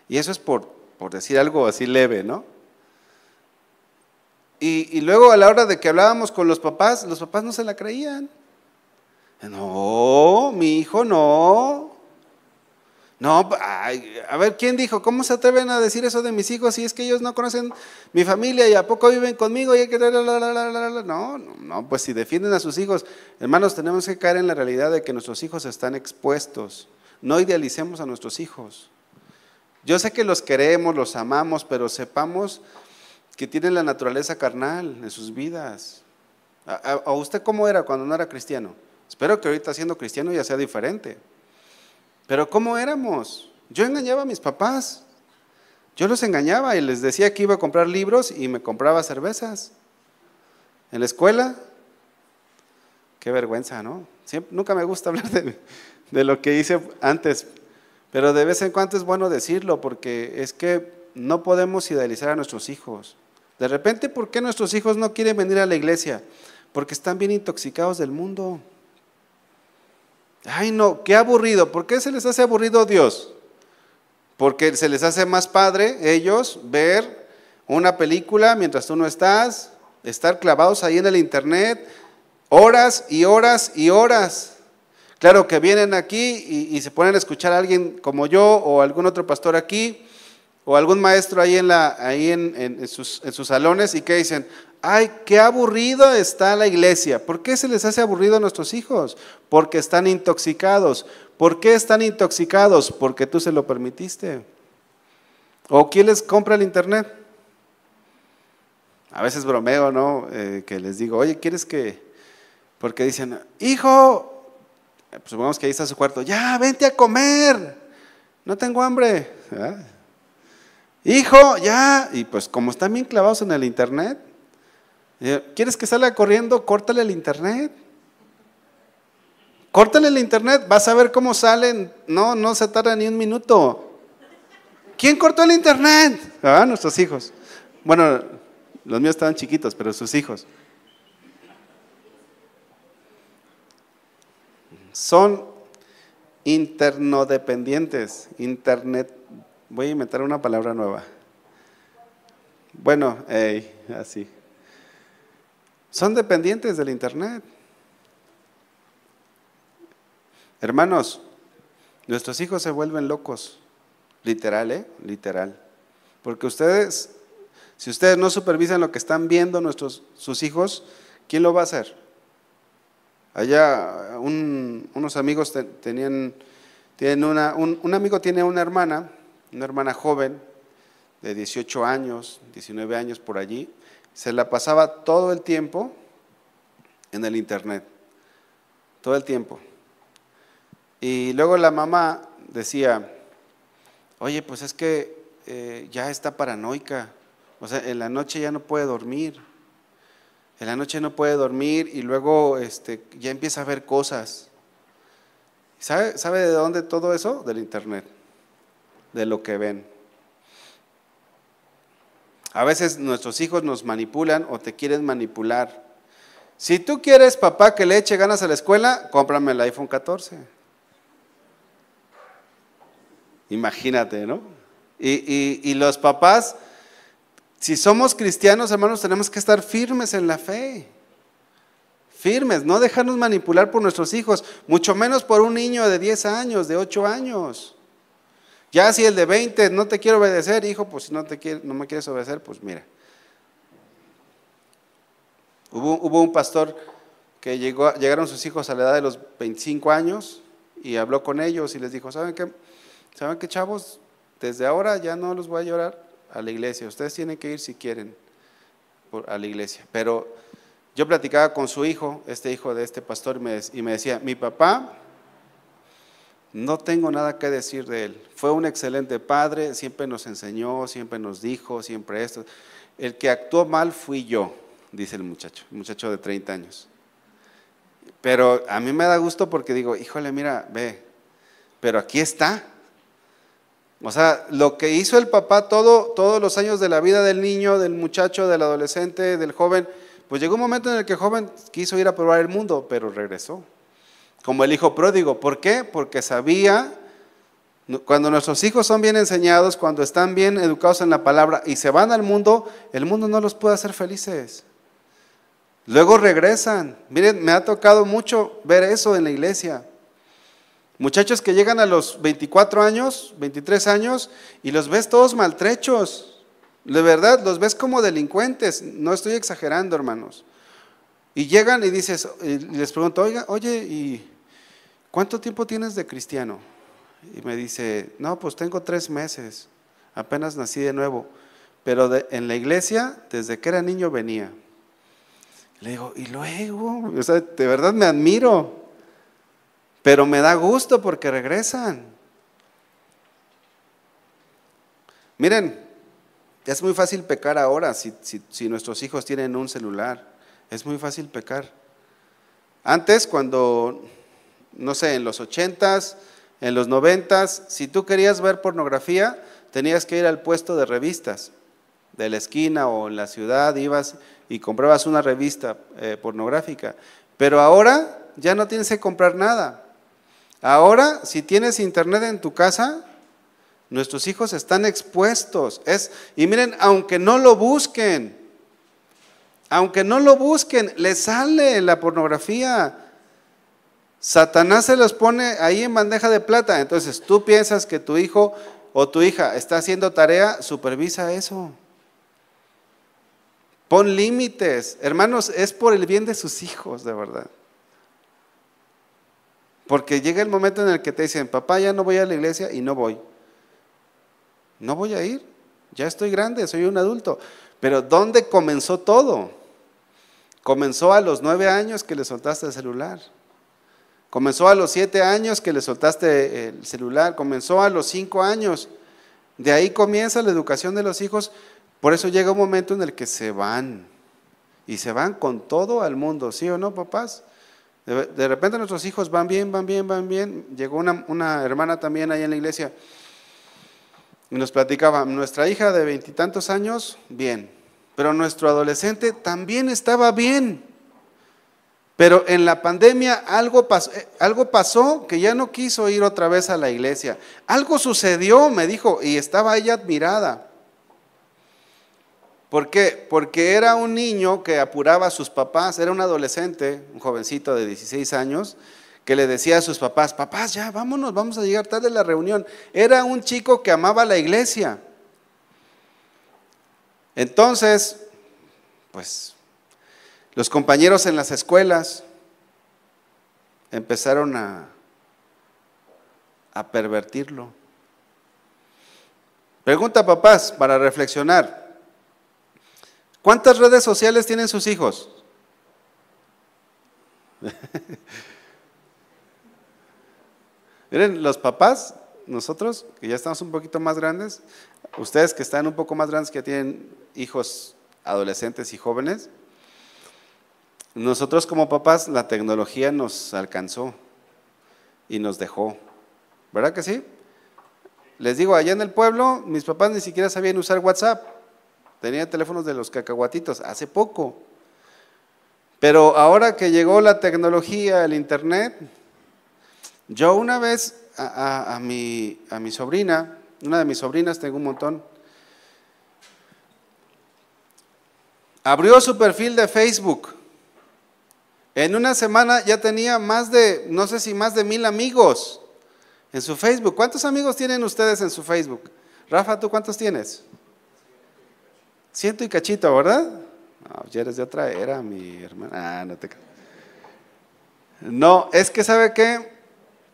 Y eso es por decir algo así leve, ¿no? Y luego a la hora de que hablábamos con los papás no se la creían. No, mi hijo no. No, ay, a ver, ¿quién dijo? ¿Cómo se atreven a decir eso de mis hijos si es que ellos no conocen mi familia y a poco viven conmigo? Y hay que... No, pues si defienden a sus hijos, hermanos, tenemos que caer en la realidad de que nuestros hijos están expuestos. No idealicemos a nuestros hijos. Yo sé que los queremos, los amamos, pero sepamos que tienen la naturaleza carnal en sus vidas. ¿A usted cómo era cuando no era cristiano? Espero que ahorita siendo cristiano ya sea diferente. Pero ¿cómo éramos? Yo engañaba a mis papás. Yo los engañaba y les decía que iba a comprar libros y me compraba cervezas. En la escuela, qué vergüenza, ¿no? Nunca me gusta hablar de lo que hice antes, pero de vez en cuando es bueno decirlo porque es que no podemos idealizar a nuestros hijos. De repente, ¿por qué nuestros hijos no quieren venir a la iglesia? Porque están bien intoxicados del mundo. Ay, no, qué aburrido. ¿Por qué se les hace aburrido Dios? Porque se les hace más padre ellos ver una película mientras tú no estás, estar clavados ahí en el internet, horas y horas y horas. Claro que vienen aquí y se ponen a escuchar a alguien como yo o algún otro pastor aquí o algún maestro ahí en sus salones y que dicen, ay, qué aburrido está la iglesia. ¿Por qué se les hace aburrido a nuestros hijos? Porque están intoxicados. ¿Por qué están intoxicados? Porque tú se lo permitiste. ¿O quién les compra el internet? A veces bromeo, ¿no? Que les digo, oye, ¿quieres que...? Porque dicen, hijo, pues supongamos que ahí está su cuarto, ya, vente a comer, no tengo hambre. ¿Ah? Hijo, ya, y pues como están bien clavados en el internet, ¿quieres que salga corriendo? Córtale el internet. Córtale el internet, vas a ver cómo salen. No se tarda ni un minuto. ¿Quién cortó el internet? Nuestros hijos. Bueno, los míos estaban chiquitos, pero sus hijos. Son internodependientes. Voy a inventar una palabra nueva. Bueno, así. Son dependientes del internet. Hermanos, nuestros hijos se vuelven locos. Literal, literal. Porque si ustedes no supervisan lo que están viendo sus hijos, ¿quién lo va a hacer? Allá unos amigos un amigo tiene una hermana joven de 18 años, 19 años por allí, se la pasaba todo el tiempo en el internet, todo el tiempo. Y luego la mamá decía, oye, pues es que ya está paranoica, o sea, en la noche ya no puede dormir, en la noche no puede dormir y luego ya empieza a ver cosas. ¿Sabe de dónde todo eso? Del internet, de lo que ven. A veces nuestros hijos nos manipulan o te quieren manipular. Si tú quieres, papá, que le eche ganas a la escuela, cómprame el iPhone 14. Imagínate, ¿no? Y los papás, si somos cristianos, hermanos, tenemos que estar firmes en la fe. Firmes, no dejarnos manipular por nuestros hijos, mucho menos por un niño de 10 años, de 8 años. Ya si el de 20 no te quiere obedecer, hijo, pues si no me quieres obedecer, pues mira. Hubo un pastor que llegaron sus hijos a la edad de los 25 años y habló con ellos y les dijo, ¿saben qué, chavos? Desde ahora ya no los voy a llevar a la iglesia, ustedes tienen que ir si quieren a la iglesia. Pero yo platicaba con su hijo, hijo de este pastor, y me decía, mi papá, no tengo nada que decir de él, fue un excelente padre, siempre nos enseñó, siempre nos dijo, siempre esto. El que actuó mal fui yo, dice el muchacho de 30 años. Pero a mí me da gusto porque digo, híjole, mira, ve, pero aquí está. O sea, lo que hizo el papá todos los años de la vida del niño, del muchacho, del adolescente, del joven, pues llegó un momento en el que el joven quiso ir a probar el mundo, pero regresó. Como el hijo pródigo. ¿Por qué? Porque sabía, cuando nuestros hijos son bien enseñados, cuando están bien educados en la palabra y se van al mundo, el mundo no los puede hacer felices. Luego regresan. Miren, me ha tocado mucho ver eso en la iglesia. Muchachos que llegan a los 24 años, 23 años y los ves todos maltrechos. De verdad, los ves como delincuentes. No estoy exagerando, hermanos. Y llegan y les pregunto, oye, ¿y cuánto tiempo tienes de cristiano? Y me dice, no, pues tengo 3 meses, apenas nací de nuevo, pero en la iglesia, desde que era niño venía. Le digo, y luego, o sea, de verdad me admiro, pero me da gusto porque regresan. Miren, es muy fácil pecar ahora si nuestros hijos tienen un celular. Es muy fácil pecar. Antes, cuando, no sé, en los 80s, en los 90s, si tú querías ver pornografía, tenías que ir al puesto de revistas de la esquina o en la ciudad, ibas y comprabas una revista pornográfica. Pero ahora ya no tienes que comprar nada. Ahora, si tienes internet en tu casa, nuestros hijos están expuestos. Y miren, aunque no lo busquen, les sale la pornografía. Satanás se los pone ahí en bandeja de plata. Entonces tú piensas que tu hijo o tu hija está haciendo tarea, supervisa eso. Pon límites. Hermanos, es por el bien de sus hijos, de verdad. Porque llega el momento en el que te dicen, papá, ya no voy a la iglesia, y no voy. No voy a ir, ya estoy grande, soy un adulto. Pero ¿dónde comenzó todo? Comenzó a los 9 años que le soltaste el celular. Comenzó a los 7 años que le soltaste el celular. Comenzó a los 5 años. De ahí comienza la educación de los hijos. Por eso llega un momento en el que se van. Y se van con todo al mundo, ¿sí o no, papás? De repente nuestros hijos van bien. Llegó una hermana también ahí en la iglesia y nos platicaba, nuestra hija de 20 y tantos años, bien, pero nuestro adolescente también estaba bien. Pero en la pandemia algo pasó que ya no quiso ir otra vez a la iglesia. Algo sucedió, me dijo, y estaba ella admirada. ¿Por qué? Porque era un niño que apuraba a sus papás, era un adolescente, un jovencito de 16 años, que le decía a sus papás, papás, ya vámonos, vamos a llegar tarde a la reunión. Era un chico que amaba la iglesia. Entonces, pues, los compañeros en las escuelas empezaron a pervertirlo. Pregunta, papás, para reflexionar. ¿Cuántas redes sociales tienen sus hijos? Miren, los papás, nosotros que ya estamos un poquito más grandes, ustedes que están un poco más grandes, que tienen hijos adolescentes y jóvenes, nosotros como papás la tecnología nos alcanzó y nos dejó, ¿verdad que sí? Les digo, allá en el pueblo mis papás ni siquiera sabían usar WhatsApp, tenían teléfonos de los cacahuatitos hace poco, pero ahora que llegó la tecnología, el internet, yo una vez a mi sobrina, una de mis sobrinas, tengo un montón, abrió su perfil de Facebook. En una semana ya tenía más de, no sé si más de 1000 amigos en su Facebook. ¿Cuántos amigos tienen ustedes en su Facebook? Rafa, ¿tú cuántos tienes? 100 y cachito, ¿verdad? No, ya eres de otra era, mi hermana. No te... No, es que ¿sabe qué?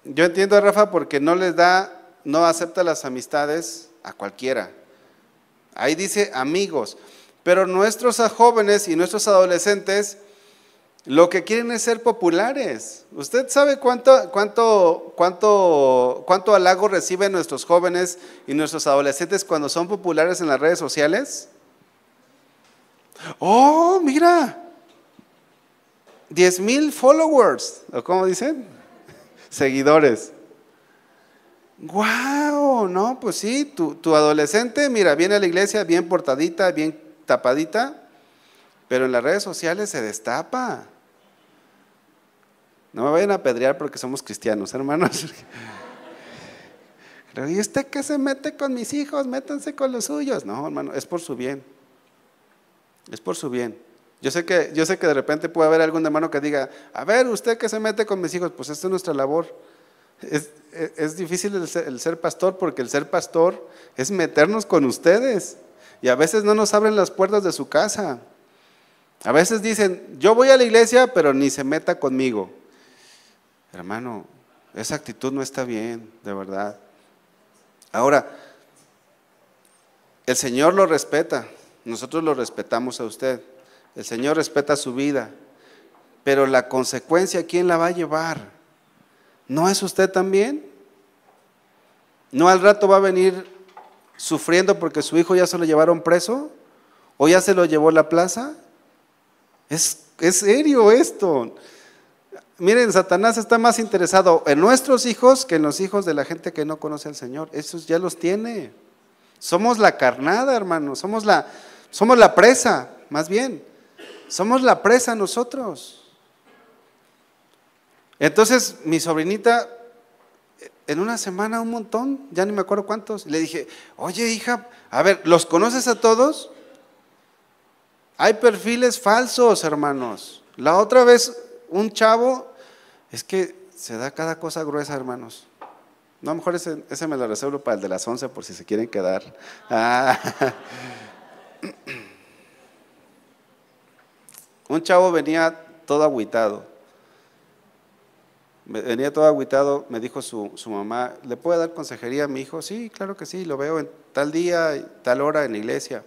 Yo entiendo a Rafa porque no acepta las amistades a cualquiera. Ahí dice amigos, pero nuestros jóvenes y nuestros adolescentes lo que quieren es ser populares. ¿Usted sabe cuánto halago reciben nuestros jóvenes y nuestros adolescentes cuando son populares en las redes sociales? Oh, mira, 10,000 followers, ¿o cómo dicen? Seguidores. ¡Guau! No, pues sí, tu adolescente, mira, viene a la iglesia bien portadita, bien tapadita, pero en las redes sociales se destapa. No me vayan a apedrear porque somos cristianos, hermanos. ¿Y usted qué se mete con mis hijos? Métanse con los suyos. No, hermano, es por su bien. Es por su bien. Yo sé que de repente puede haber algún hermano que diga, a ver, ¿usted qué se mete con mis hijos? Pues esta es nuestra labor. Es difícil el ser pastor, porque el ser pastor es meternos con ustedes. Y a veces no nos abren las puertas de su casa. A veces dicen, yo voy a la iglesia, pero ni se meta conmigo. Hermano, esa actitud no está bien, de verdad. Ahora, el Señor lo respeta, nosotros lo respetamos a usted. El Señor respeta su vida, pero la consecuencia, ¿quién la va a llevar? ¿No es usted también? ¿No al rato va a venir sufriendo porque su hijo ya se lo llevaron preso? ¿O ya se lo llevó a la plaza? Es serio esto. Miren, Satanás está más interesado en nuestros hijos que en los hijos de la gente que no conoce al Señor. Esos ya los tiene. Somos la carnada, hermano. Somos la presa, más bien. Somos la presa nosotros. Entonces, mi sobrinita, en una semana un montón, ya ni me acuerdo cuántos. Le dije, oye, hija, a ver, ¿los conoces a todos? Hay perfiles falsos, hermanos. La otra vez, un chavo, es que se da cada cosa gruesa, hermanos. No, a lo mejor ese me lo reservo para el de las 11 por si se quieren quedar. Un chavo venía todo agüitado. Me dijo su mamá, ¿le puede dar consejería a mi hijo? Sí, claro que sí, lo veo en tal día, tal hora en la iglesia.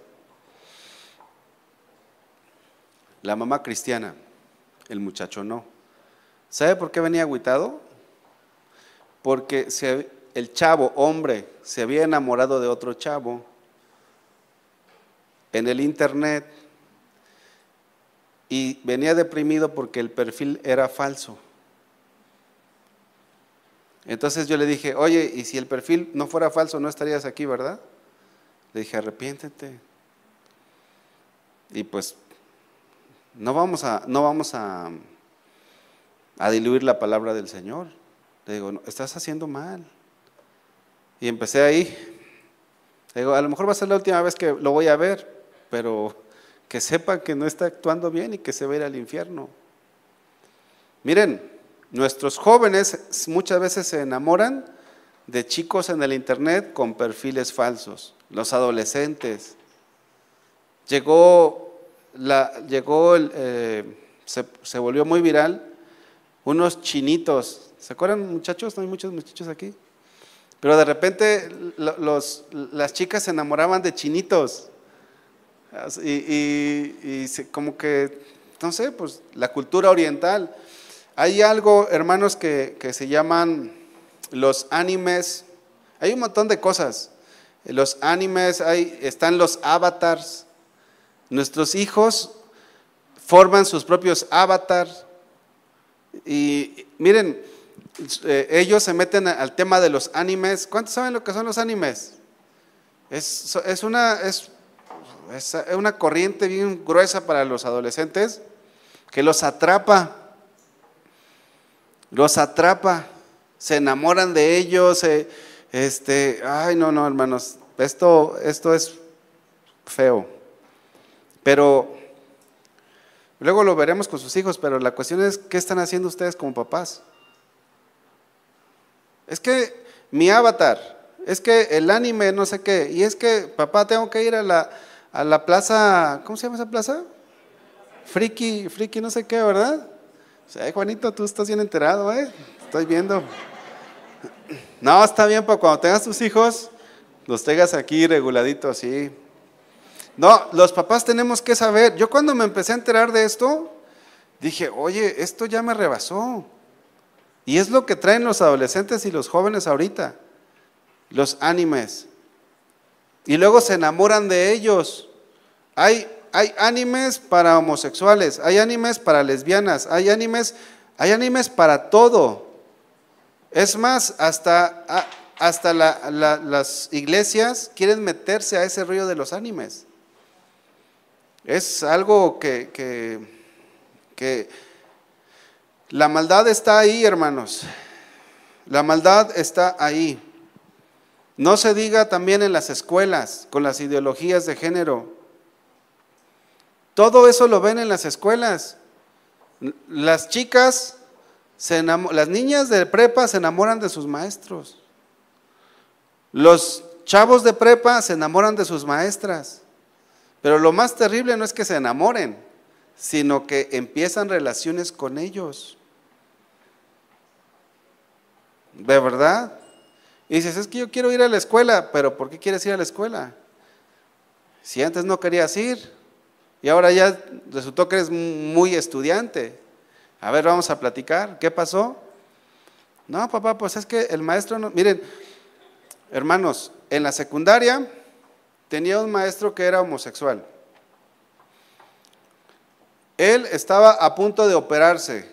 La mamá cristiana, el muchacho no. ¿Sabe por qué venía agüitado? Porque el chavo, hombre, se había enamorado de otro chavo en el internet y venía deprimido porque el perfil era falso. Entonces yo le dije, oye, ¿y si el perfil no fuera falso no estarías aquí, verdad? Le dije, arrepiéntete. Y pues no vamos a diluir la palabra del Señor. Le digo, no, estás haciendo mal. Y empecé ahí. Le digo, a lo mejor va a ser la última vez que lo voy a ver, pero que sepa que no está actuando bien y que se va a ir al infierno. Miren, nuestros jóvenes muchas veces se enamoran de chicos en el internet con perfiles falsos. Los adolescentes. Se volvió muy viral unos chinitos. ¿Se acuerdan, muchachos? No hay muchos muchachos aquí. Pero de repente las chicas se enamoraban de chinitos. Como que, no sé, pues la cultura oriental. Hay algo, hermanos, que se llaman los animes. Hay un montón de cosas. Los animes, están los avatars. Nuestros hijos forman sus propios avatars. Y miren, ellos se meten al tema de los animes. ¿Cuántos saben lo que son los animes? Es una corriente bien gruesa para los adolescentes que los atrapa, se enamoran de ellos. Ay, no, hermanos, esto es feo, pero luego lo veremos con sus hijos. Pero la cuestión es, ¿qué están haciendo ustedes como papás? Es que mi avatar, es que el anime, no sé qué, y es que papá, tengo que ir a la plaza, ¿cómo se llama esa plaza? Friki, no sé qué, ¿verdad? O sea, Juanito, tú estás bien enterado, estoy viendo. No, está bien, para cuando tengas tus hijos, los tengas aquí reguladitos, sí. No, los papás tenemos que saber. Yo cuando me empecé a enterar de esto, dije, oye, esto ya me rebasó. Y es lo que traen los adolescentes y los jóvenes ahorita, los animes. Y luego se enamoran de ellos. Hay animes para homosexuales, hay animes para lesbianas, hay animes para todo. Es más, hasta las iglesias quieren meterse a ese rollo de los animes. Es algo que la maldad está ahí, hermanos. La maldad está ahí. No se diga también en las escuelas, con las ideologías de género. Todo eso lo ven en las escuelas. Las chicas, las niñas de prepa se enamoran de sus maestros. Los chavos de prepa se enamoran de sus maestras. Pero lo más terrible no es que se enamoren, sino que empiezan relaciones con ellos. ¿De verdad? Y dices, es que yo quiero ir a la escuela. ¿Pero por qué quieres ir a la escuela? Si antes no querías ir y ahora ya resultó que eres muy estudiante. A ver, vamos a platicar. ¿Qué pasó? No, papá, pues es que el maestro no. Miren, hermanos, en la secundaria tenía un maestro que era homosexual. Él estaba a punto de operarse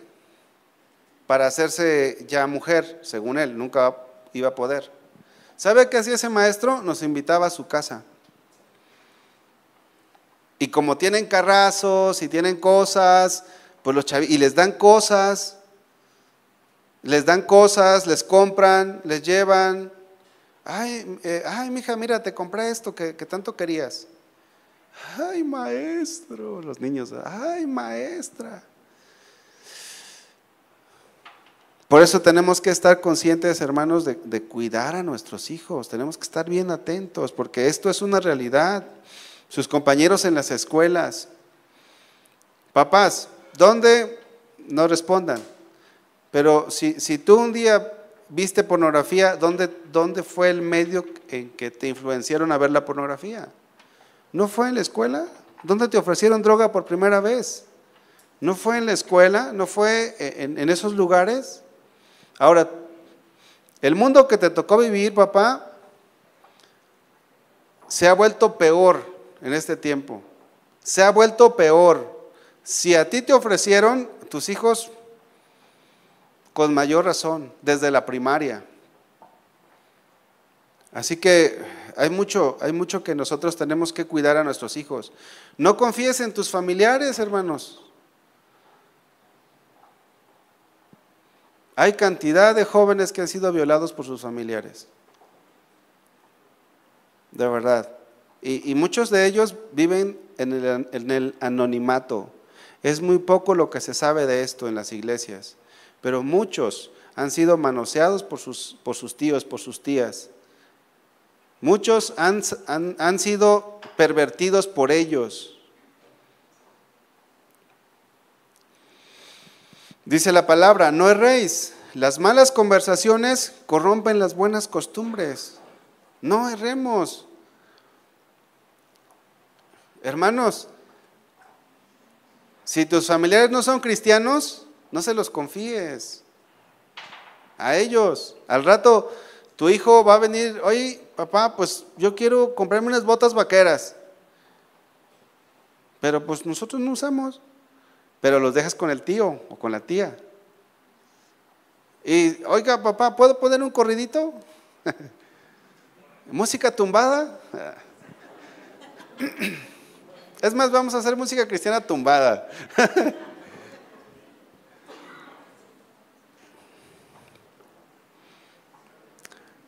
para hacerse ya mujer, según él, nunca iba a poder. ¿Sabe qué hacía ese maestro? Nos invitaba a su casa. Y como tienen carrazos y tienen cosas, pues y les dan cosas, les compran, les llevan. Ay, mija, mira, te compré esto que tanto querías. Ay, maestro, los niños, ay, maestra. Por eso tenemos que estar conscientes, hermanos, de cuidar a nuestros hijos. Tenemos que estar bien atentos, porque esto es una realidad. Sus compañeros en las escuelas. Papás, ¿dónde? No respondan. Pero si tú un día viste pornografía, ¿dónde fue el medio en que te influenciaron a ver la pornografía? ¿No fue en la escuela? ¿Dónde te ofrecieron droga por primera vez? ¿No fue en la escuela? ¿No fue en esos lugares? Ahora, el mundo que te tocó vivir, papá, se ha vuelto peor en este tiempo. Se ha vuelto peor. Si a ti te ofrecieron, tus hijos, con mayor razón, desde la primaria. Así que hay mucho que nosotros tenemos que cuidar a nuestros hijos. No confíes en tus familiares, hermanos. Hay cantidad de jóvenes que han sido violados por sus familiares. De verdad. Y muchos de ellos viven en el anonimato. Es muy poco lo que se sabe de esto en las iglesias. Pero muchos han sido manoseados por sus tíos, por sus tías. Muchos han sido pervertidos por ellos. Dice la palabra, no erréis. Las malas conversaciones corrompen las buenas costumbres. No erremos. Hermanos, si tus familiares no son cristianos, no se los confíes a ellos. Al rato tu hijo va a venir, oye, papá, pues yo quiero comprarme unas botas vaqueras, pero pues nosotros no usamos, pero los dejas con el tío o con la tía. Y, oiga, papá, ¿puedo poner un corridito? ¿Música tumbada? Es más, vamos a hacer música cristiana tumbada.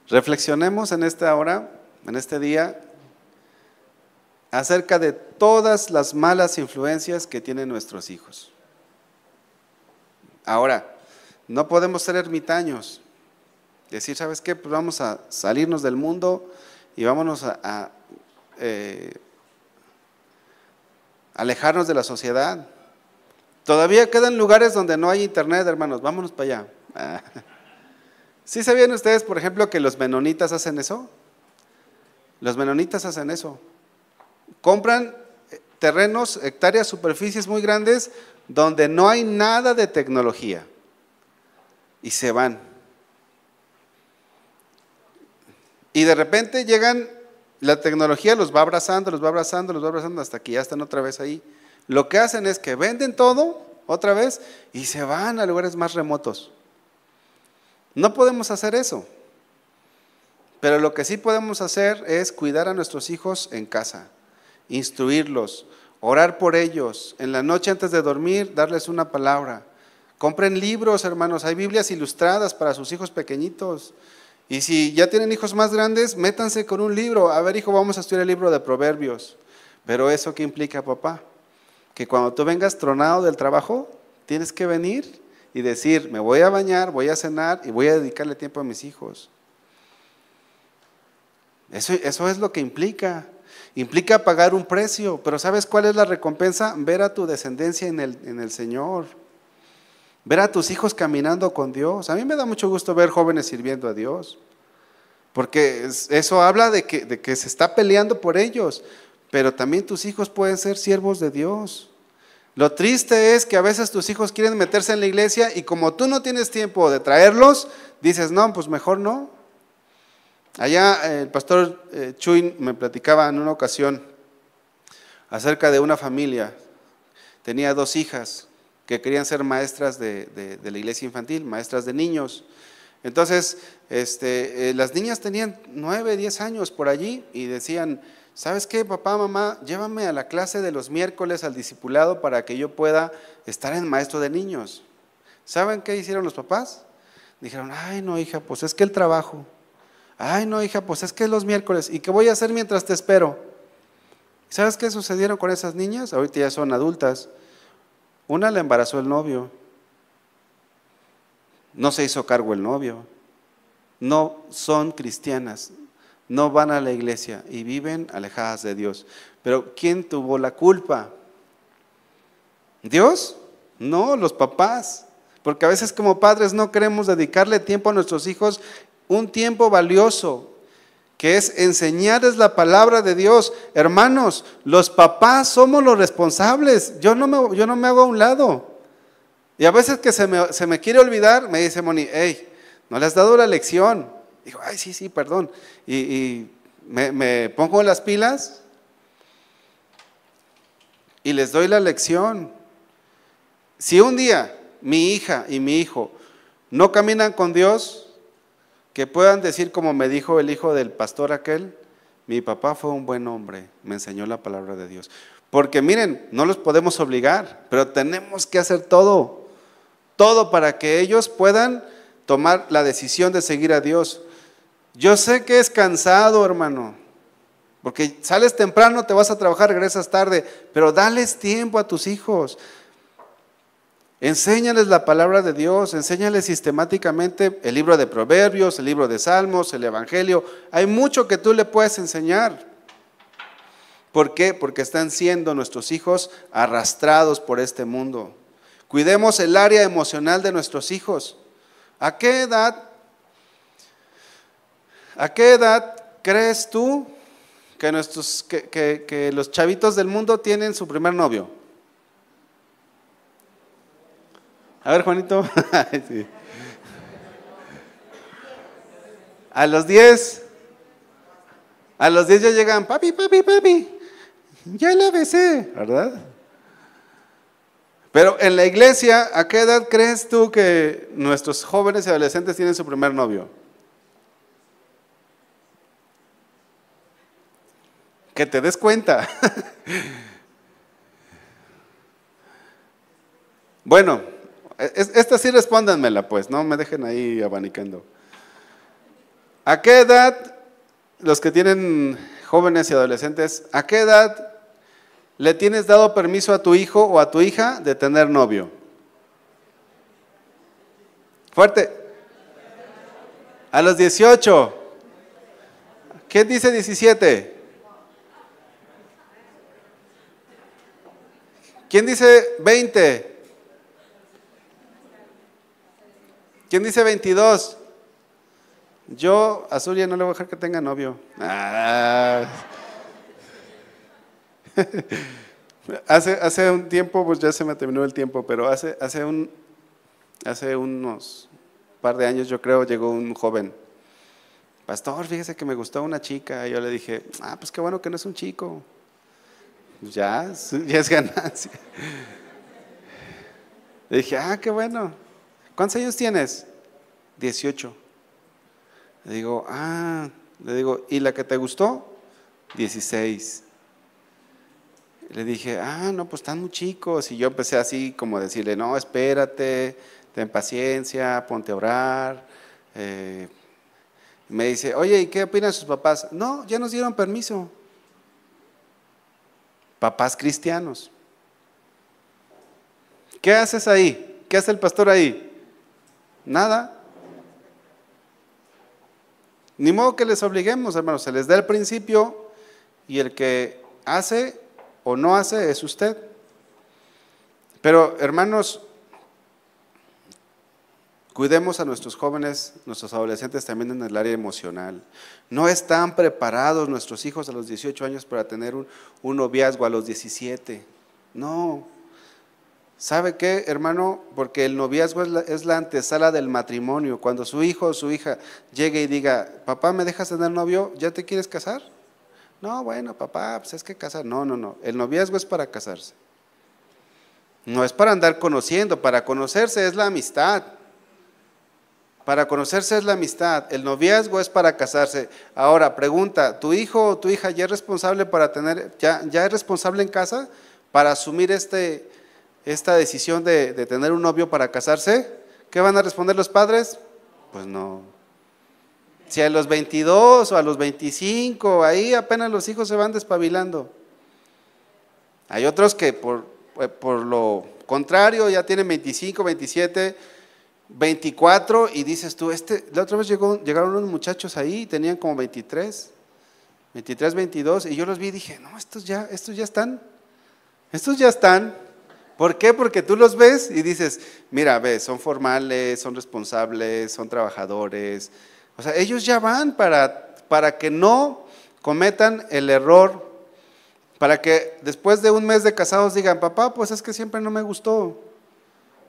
Reflexionemos en esta hora, en este día, acerca de todas las malas influencias que tienen nuestros hijos. Ahora, no podemos ser ermitaños, decir, ¿sabes qué? Pues vamos a salirnos del mundo y vámonos a alejarnos de la sociedad. Todavía quedan lugares donde no hay internet, hermanos, vámonos para allá. ¿Sí sabían ustedes, por ejemplo, que los menonitas hacen eso? Los menonitas hacen eso. Compran terrenos, hectáreas, superficies muy grandes donde no hay nada de tecnología y se van. Y de repente llegan, la tecnología los va abrazando, los va abrazando, los va abrazando hasta que ya están otra vez ahí. Lo que hacen es que venden todo otra vez y se van a lugares más remotos. No podemos hacer eso, pero lo que sí podemos hacer es cuidar a nuestros hijos en casa, instruirlos, orar por ellos, en la noche antes de dormir darles una palabra. Compren libros, hermanos, hay Biblias ilustradas para sus hijos pequeñitos. Y si ya tienen hijos más grandes, métanse con un libro. A ver, hijo, vamos a estudiar el libro de Proverbios. Pero ¿eso qué implica, papá? Que cuando tú vengas tronado del trabajo, tienes que venir y decir, me voy a bañar, voy a cenar y voy a dedicarle tiempo a mis hijos. Eso es lo que implica. Implica pagar un precio, pero ¿sabes cuál es la recompensa? Ver a tu descendencia en el Señor. Ver a tus hijos caminando con Dios. A mí me da mucho gusto ver jóvenes sirviendo a Dios, porque eso habla de que se está peleando por ellos, pero también tus hijos pueden ser siervos de Dios. Lo triste es que a veces tus hijos quieren meterse en la iglesia y como tú no tienes tiempo de traerlos, dices, no, pues mejor no. Allá el pastor Chuy me platicaba en una ocasión acerca de una familia. Tenía 2 hijas que querían ser maestras de la iglesia infantil, maestras de niños. Entonces, las niñas tenían 9, 10 años por allí y decían, ¿sabes qué, papá, mamá? Llévame a la clase de los miércoles al discipulado para que yo pueda estar en maestro de niños. ¿Saben qué hicieron los papás? Dijeron, ay no hija, pues es que el trabajo. Ay no hija, pues es que los miércoles. ¿Y qué voy a hacer mientras te espero? ¿Sabes qué sucedieron con esas niñas? Ahorita ya son adultas. Una le embarazó el novio. No se hizo cargo el novio. No son cristianas. No van a la iglesia y viven alejadas de Dios. Pero ¿quién tuvo la culpa? ¿Dios? No, los papás. Porque a veces como padres no queremos dedicarle tiempo a nuestros hijos, un tiempo valioso, que es enseñarles la palabra de Dios. Hermanos, los papás somos los responsables. Yo no me hago a un lado. Y a veces que se me quiere olvidar, me dice Moni, hey, ¿no le has dado la lección? Digo, ay, sí, perdón. Y me pongo las pilas y les doy la lección. Si un día mi hija y mi hijo no caminan con Dios, que puedan decir como me dijo el hijo del pastor aquel, mi papá fue un buen hombre, me enseñó la palabra de Dios. Porque miren, no los podemos obligar, pero tenemos que hacer todo para que ellos puedan tomar la decisión de seguir a Dios. Yo sé que es cansado, hermano, porque sales temprano, te vas a trabajar, regresas tarde, pero dales tiempo a tus hijos. Enséñales la palabra de Dios, enséñales sistemáticamente el libro de Proverbios, el libro de Salmos, el Evangelio. Hay mucho que tú le puedes enseñar. ¿Por qué? Porque están siendo nuestros hijos arrastrados por este mundo. Cuidemos el área emocional de nuestros hijos. ¿A qué edad crees tú que los chavitos del mundo tienen su primer novio? A ver, Juanito. Sí. A los 10 ya llegan, papi, ya la besé, ¿verdad? Pero en la iglesia, ¿a qué edad crees tú que nuestros jóvenes y adolescentes tienen su primer novio? Que te des cuenta. Bueno, esta sí respóndanmela pues, no me dejen ahí abanicando. ¿A qué edad, los que tienen jóvenes y adolescentes, a qué edad le tienes dado permiso a tu hijo o a tu hija de tener novio? Fuerte. A los 18. ¿Quién dice 17? ¿Quién dice 20? ¿Quién dice 22? Yo a Zulia no le voy a dejar que tenga novio. Hace un tiempo, pues ya se me terminó el tiempo, pero hace unos par de años, yo creo, llegó un joven. Pastor, fíjese que me gustó una chica. Y yo le dije, pues qué bueno que no es un chico. Ya es ganancia. Le dije, qué bueno. ¿Cuántos años tienes? 18. Le digo, ¿y la que te gustó? 16. Le dije, no, pues están muy chicos. Y yo empecé así como a decirle, no, espérate, ten paciencia, ponte a orar. Me dice, oye, ¿y qué opinan sus papás? No, ya nos dieron permiso. Papás cristianos. ¿Qué haces ahí? ¿Qué hace el pastor ahí? Nada. Ni modo que les obliguemos, hermanos, se les da el principio y el que hace o no hace es usted. Pero, hermanos, cuidemos a nuestros jóvenes, nuestros adolescentes también en el área emocional. No están preparados nuestros hijos a los 18 años para tener un noviazgo a los 17. No. ¿Sabe qué, hermano? Porque el noviazgo es la antesala del matrimonio. Cuando su hijo o su hija llegue y diga, papá, ¿me dejas tener novio? ¿Ya te quieres casar? No, bueno, papá, pues es que casar. No. El noviazgo es para casarse. No es para andar conociendo. Para conocerse es la amistad. Para conocerse es la amistad. El noviazgo es para casarse. Ahora, pregunta, ¿tu hijo o tu hija ya es responsable ya es responsable en casa para asumir esta decisión de tener un novio para casarse? ¿Qué van a responder los padres? Pues no. Si a los 22 o a los 25, ahí apenas los hijos se van despabilando. Hay otros que por lo contrario ya tienen 25, 27, 24 y dices tú, la otra vez llegaron unos muchachos ahí, tenían como 23, 22 y yo los vi y dije, no, estos ya están. ¿Por qué? Porque tú los ves y dices, mira, son formales, son responsables, son trabajadores. O sea, ellos ya van para que no cometan el error, para que después de un mes de casados digan, papá, pues es que siempre no me gustó.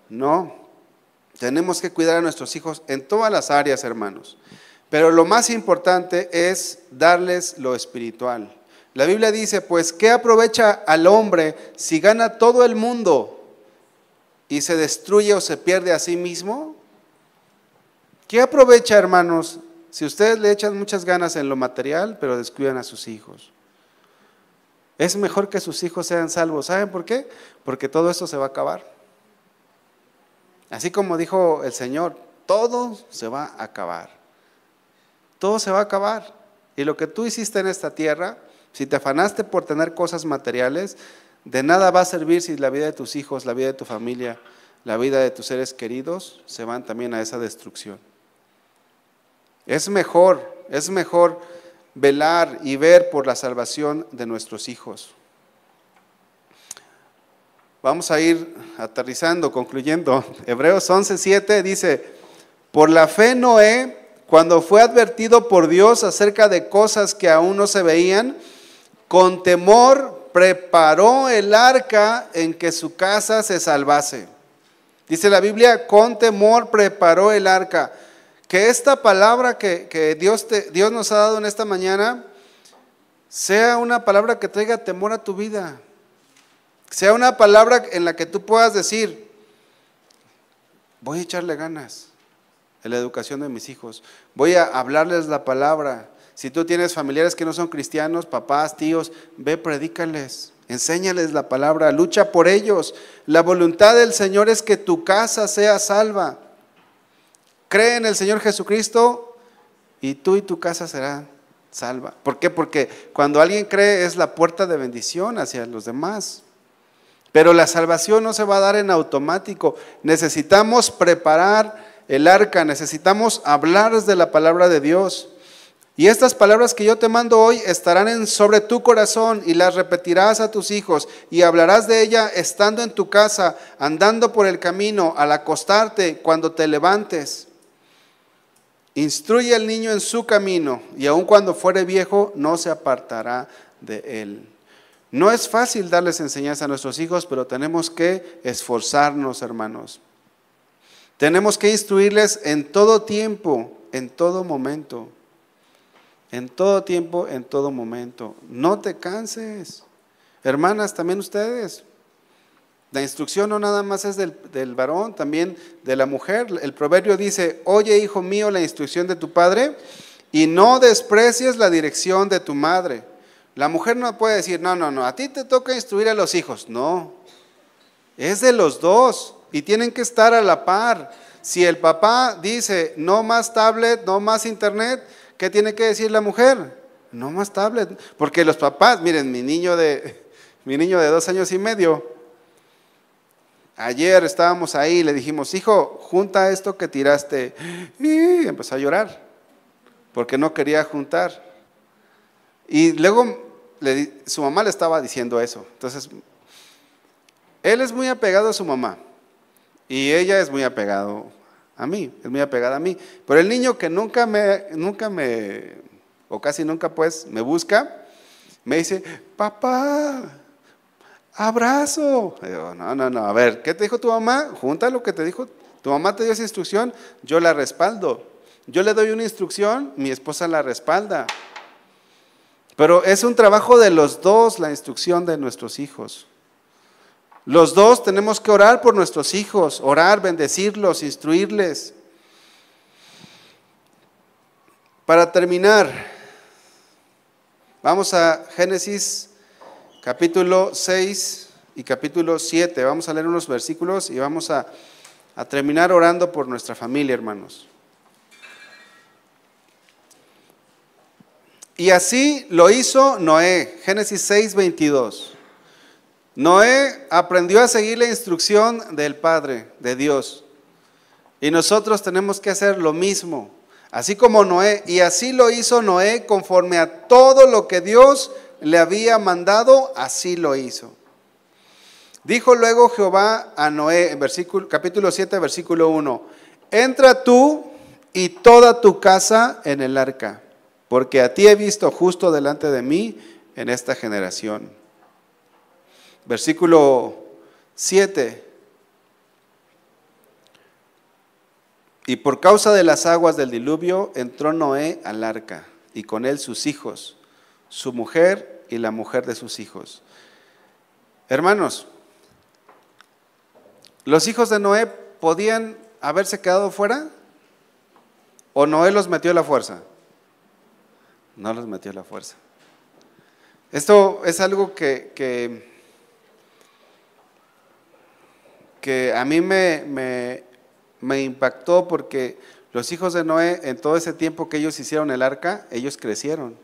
No, tenemos que cuidar a nuestros hijos en todas las áreas, hermanos. Pero lo más importante es darles lo espiritual. La Biblia dice, pues, ¿qué aprovecha al hombre si gana todo el mundo y se destruye o se pierde a sí mismo? ¿Qué aprovecha, hermanos, si ustedes le echan muchas ganas en lo material, pero descuidan a sus hijos? Es mejor que sus hijos sean salvos. ¿Saben por qué? Porque todo esto se va a acabar. Así como dijo el Señor, todo se va a acabar. Todo se va a acabar. Y lo que tú hiciste en esta tierra, si te afanaste por tener cosas materiales, de nada va a servir si la vida de tus hijos, la vida de tu familia, la vida de tus seres queridos se van también a esa destrucción. Es mejor velar y ver por la salvación de nuestros hijos. Vamos a ir aterrizando, concluyendo. Hebreos 11:7 dice, por la fe Noé, cuando fue advertido por Dios acerca de cosas que aún no se veían, con temor preparó el arca en que su casa se salvase. Dice la Biblia, con temor preparó el arca. Que esta palabra que Dios nos ha dado en esta mañana sea una palabra que traiga temor a tu vida. Sea una palabra en la que tú puedas decir, voy a echarle ganas en la educación de mis hijos. Voy a hablarles la palabra. Si tú tienes familiares que no son cristianos, papás, tíos, ve, predícales, enséñales la palabra, lucha por ellos. La voluntad del Señor es que tu casa sea salva. Cree en el Señor Jesucristo y tú y tu casa serán salva. ¿Por qué? Porque cuando alguien cree es la puerta de bendición hacia los demás. Pero la salvación no se va a dar en automático. Necesitamos preparar el arca, necesitamos hablar de la palabra de Dios. Y estas palabras que yo te mando hoy estarán sobre tu corazón y las repetirás a tus hijos y hablarás de ella estando en tu casa, andando por el camino, al acostarte, cuando te levantes. Instruye al niño en su camino y aun cuando fuere viejo no se apartará de él. No es fácil darles enseñanza a nuestros hijos, pero tenemos que esforzarnos, hermanos. Tenemos que instruirles en todo tiempo, en todo momento. En todo tiempo, en todo momento. No te canses. Hermanas, también ustedes. La instrucción no nada más es del varón, también de la mujer. El proverbio dice, oye, hijo mío, la instrucción de tu padre y no desprecies la dirección de tu madre. La mujer no puede decir, no, a ti te toca instruir a los hijos. No, es de los dos y tienen que estar a la par. Si el papá dice, no más tablet, no más internet, ¿qué tiene que decir la mujer? No más tablet, porque los papás, miren, mi niño de 2 años y medio, ayer estábamos ahí, le dijimos, hijo, junta esto que tiraste, y empezó a llorar, porque no quería juntar, y luego su mamá le estaba diciendo eso, entonces, él es muy apegado a su mamá, y ella es muy apegado a mí, es muy apegada a mí, pero el niño que nunca me, o casi nunca pues, me busca, me dice, papá, abrazo. Y digo, no, a ver, ¿qué te dijo tu mamá? Junta lo que te dijo, tu mamá te dio esa instrucción, yo la respaldo. Yo le doy una instrucción, mi esposa la respalda. Pero es un trabajo de los dos la instrucción de nuestros hijos. Los dos tenemos que orar por nuestros hijos, orar, bendecirlos, instruirles. Para terminar, vamos a Génesis capítulo 6 y capítulo 7. Vamos a leer unos versículos y vamos a terminar orando por nuestra familia, hermanos. Y así lo hizo Noé, Génesis 6, 22. Noé aprendió a seguir la instrucción del Padre, de Dios. Y nosotros tenemos que hacer lo mismo, así como Noé. Y así lo hizo Noé conforme a todo lo que Dios le había mandado, así lo hizo. Dijo luego Jehová a Noé, en capítulo 7, versículo 1, entra tú y toda tu casa en el arca, porque a ti he visto justo delante de mí en esta generación. Versículo 7. Y por causa de las aguas del diluvio entró Noé al arca, y con él sus hijos, su mujer y la mujer de sus hijos. Hermanos, ¿los hijos de Noé podían haberse quedado fuera? ¿O Noé los metió a la fuerza? No los metió a la fuerza. Esto es algo que a mí me impactó, porque los hijos de Noé, en todo ese tiempo que ellos hicieron el arca, ellos crecieron,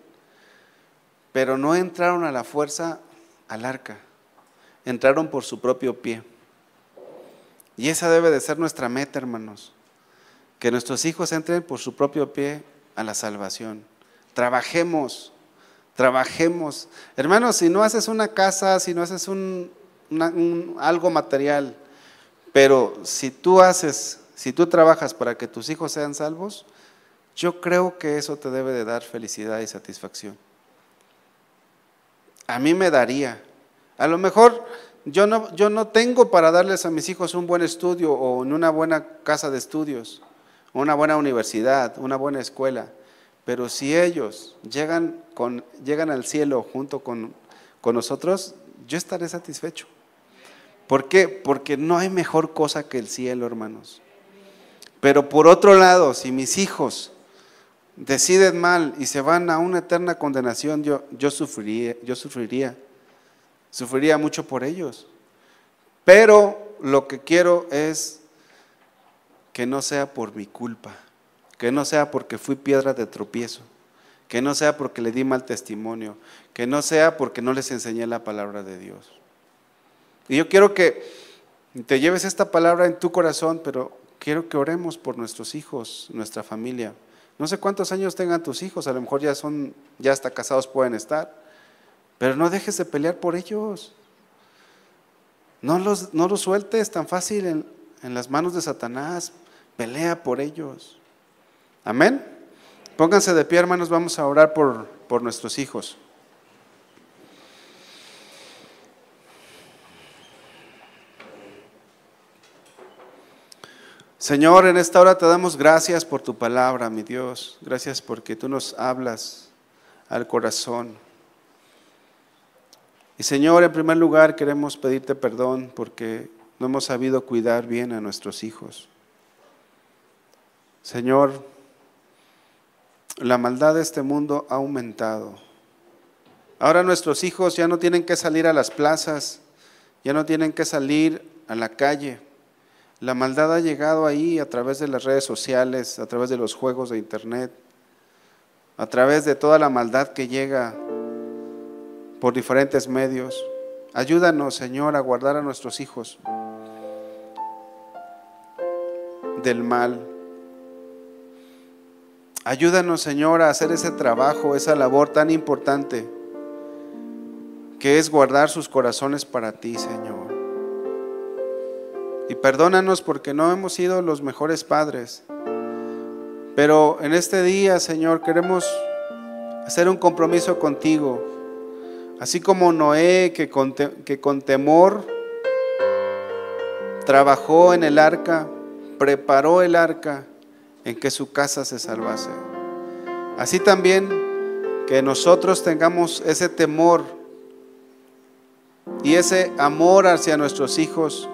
pero no entraron a la fuerza al arca, entraron por su propio pie. Y esa debe de ser nuestra meta, hermanos, que nuestros hijos entren por su propio pie a la salvación. Trabajemos. Hermanos, si no haces una casa, si no haces algo material, pero si tú trabajas para que tus hijos sean salvos, yo creo que eso te debe de dar felicidad y satisfacción. a mí me daría. A lo mejor yo no tengo para darles a mis hijos un buen estudio o en una buena casa de estudios, una buena universidad, una buena escuela, pero si ellos llegan al cielo junto con nosotros, yo estaré satisfecho. ¿Por qué? Porque no hay mejor cosa que el cielo, hermanos. Pero por otro lado, si mis hijos deciden mal y se van a una eterna condenación, yo sufriría mucho por ellos. Pero lo que quiero es que no sea por mi culpa, que no sea porque fui piedra de tropiezo, que no sea porque le di mal testimonio, que no sea porque no les enseñé la palabra de Dios. Y yo quiero que te lleves esta palabra en tu corazón, pero quiero que oremos por nuestros hijos, nuestra familia. No sé cuántos años tengan tus hijos, a lo mejor ya hasta casados pueden estar, pero no dejes de pelear por ellos. No los sueltes tan fácil en las manos de Satanás. Pelea por ellos. Amén. Pónganse de pie, hermanos, vamos a orar por nuestros hijos. Señor, en esta hora te damos gracias por tu palabra, mi Dios. Gracias porque tú nos hablas al corazón. Y Señor, en primer lugar queremos pedirte perdón porque no hemos sabido cuidar bien a nuestros hijos. Señor, la maldad de este mundo ha aumentado. Ahora nuestros hijos ya no tienen que salir a las plazas, ya no tienen que salir a la calle. La maldad ha llegado ahí a través de las redes sociales, a través de los juegos de internet, a través de toda la maldad que llega por diferentes medios. Ayúdanos, Señor, a guardar a nuestros hijos del mal. Ayúdanos, Señor, a hacer ese trabajo, esa labor tan importante que es guardar sus corazones para ti, Señor. Y perdónanos porque no hemos sido los mejores padres. Pero en este día, Señor, queremos hacer un compromiso contigo. Así como Noé, que con temor trabajó en el arca, preparó el arca en que su casa se salvase. Así también que nosotros tengamos ese temor y ese amor hacia nuestros hijos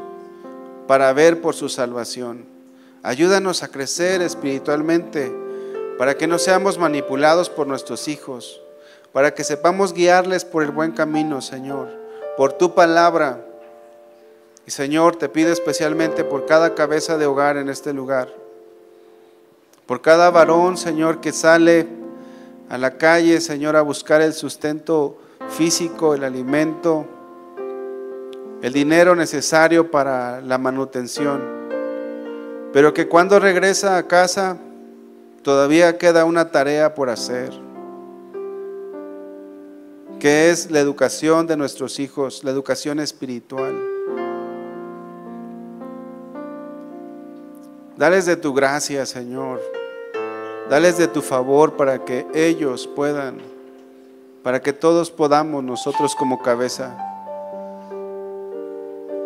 para ver por su salvación. Ayúdanos a crecer espiritualmente para que no seamos manipulados por nuestros hijos, para que sepamos guiarles por el buen camino, Señor, por tu palabra. Y Señor, te pido especialmente por cada cabeza de hogar en este lugar, por cada varón, Señor, que sale a la calle, Señor, a buscar el sustento físico, el alimento, el dinero necesario para la manutención, pero que cuando regresa a casa todavía queda una tarea por hacer, que es la educación de nuestros hijos, la educación espiritual. Dales de tu gracia, Señor, dales de tu favor para que ellos puedan, para que todos podamos, nosotros como cabeza,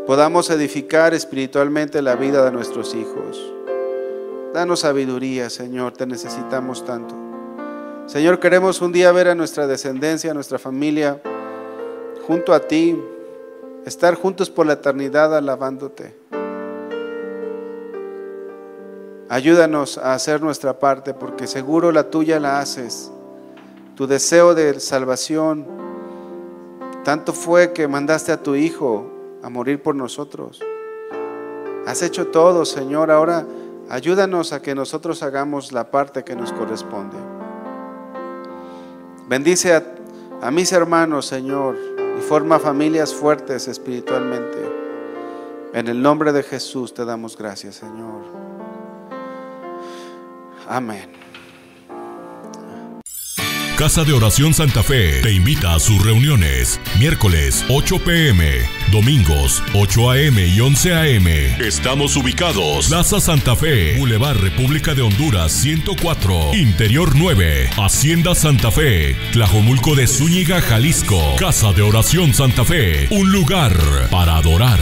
podamos edificar espiritualmente la vida de nuestros hijos. Danos sabiduría, Señor, te necesitamos tanto. Señor, queremos un día ver a nuestra descendencia, a nuestra familia, junto a ti, estar juntos por la eternidad alabándote. Ayúdanos a hacer nuestra parte, porque seguro la tuya la haces. Tu deseo de salvación tanto fue que mandaste a tu Hijo a morir por nosotros. Has hecho todo, Señor. Ahora ayúdanos a que nosotros hagamos la parte que nos corresponde. Bendice a mis hermanos, Señor, y forma familias fuertes espiritualmente. En el nombre de Jesús te damos gracias, Señor. Amén. Casa de Oración Santa Fe te invita a sus reuniones. Miércoles 8 p.m., domingos 8 a.m. y 11 a.m. Estamos ubicados: Plaza Santa Fe, Boulevard República de Honduras 104, Interior 9, Hacienda Santa Fe, Tlajomulco de Zúñiga, Jalisco. Casa de Oración Santa Fe, un lugar para adorar.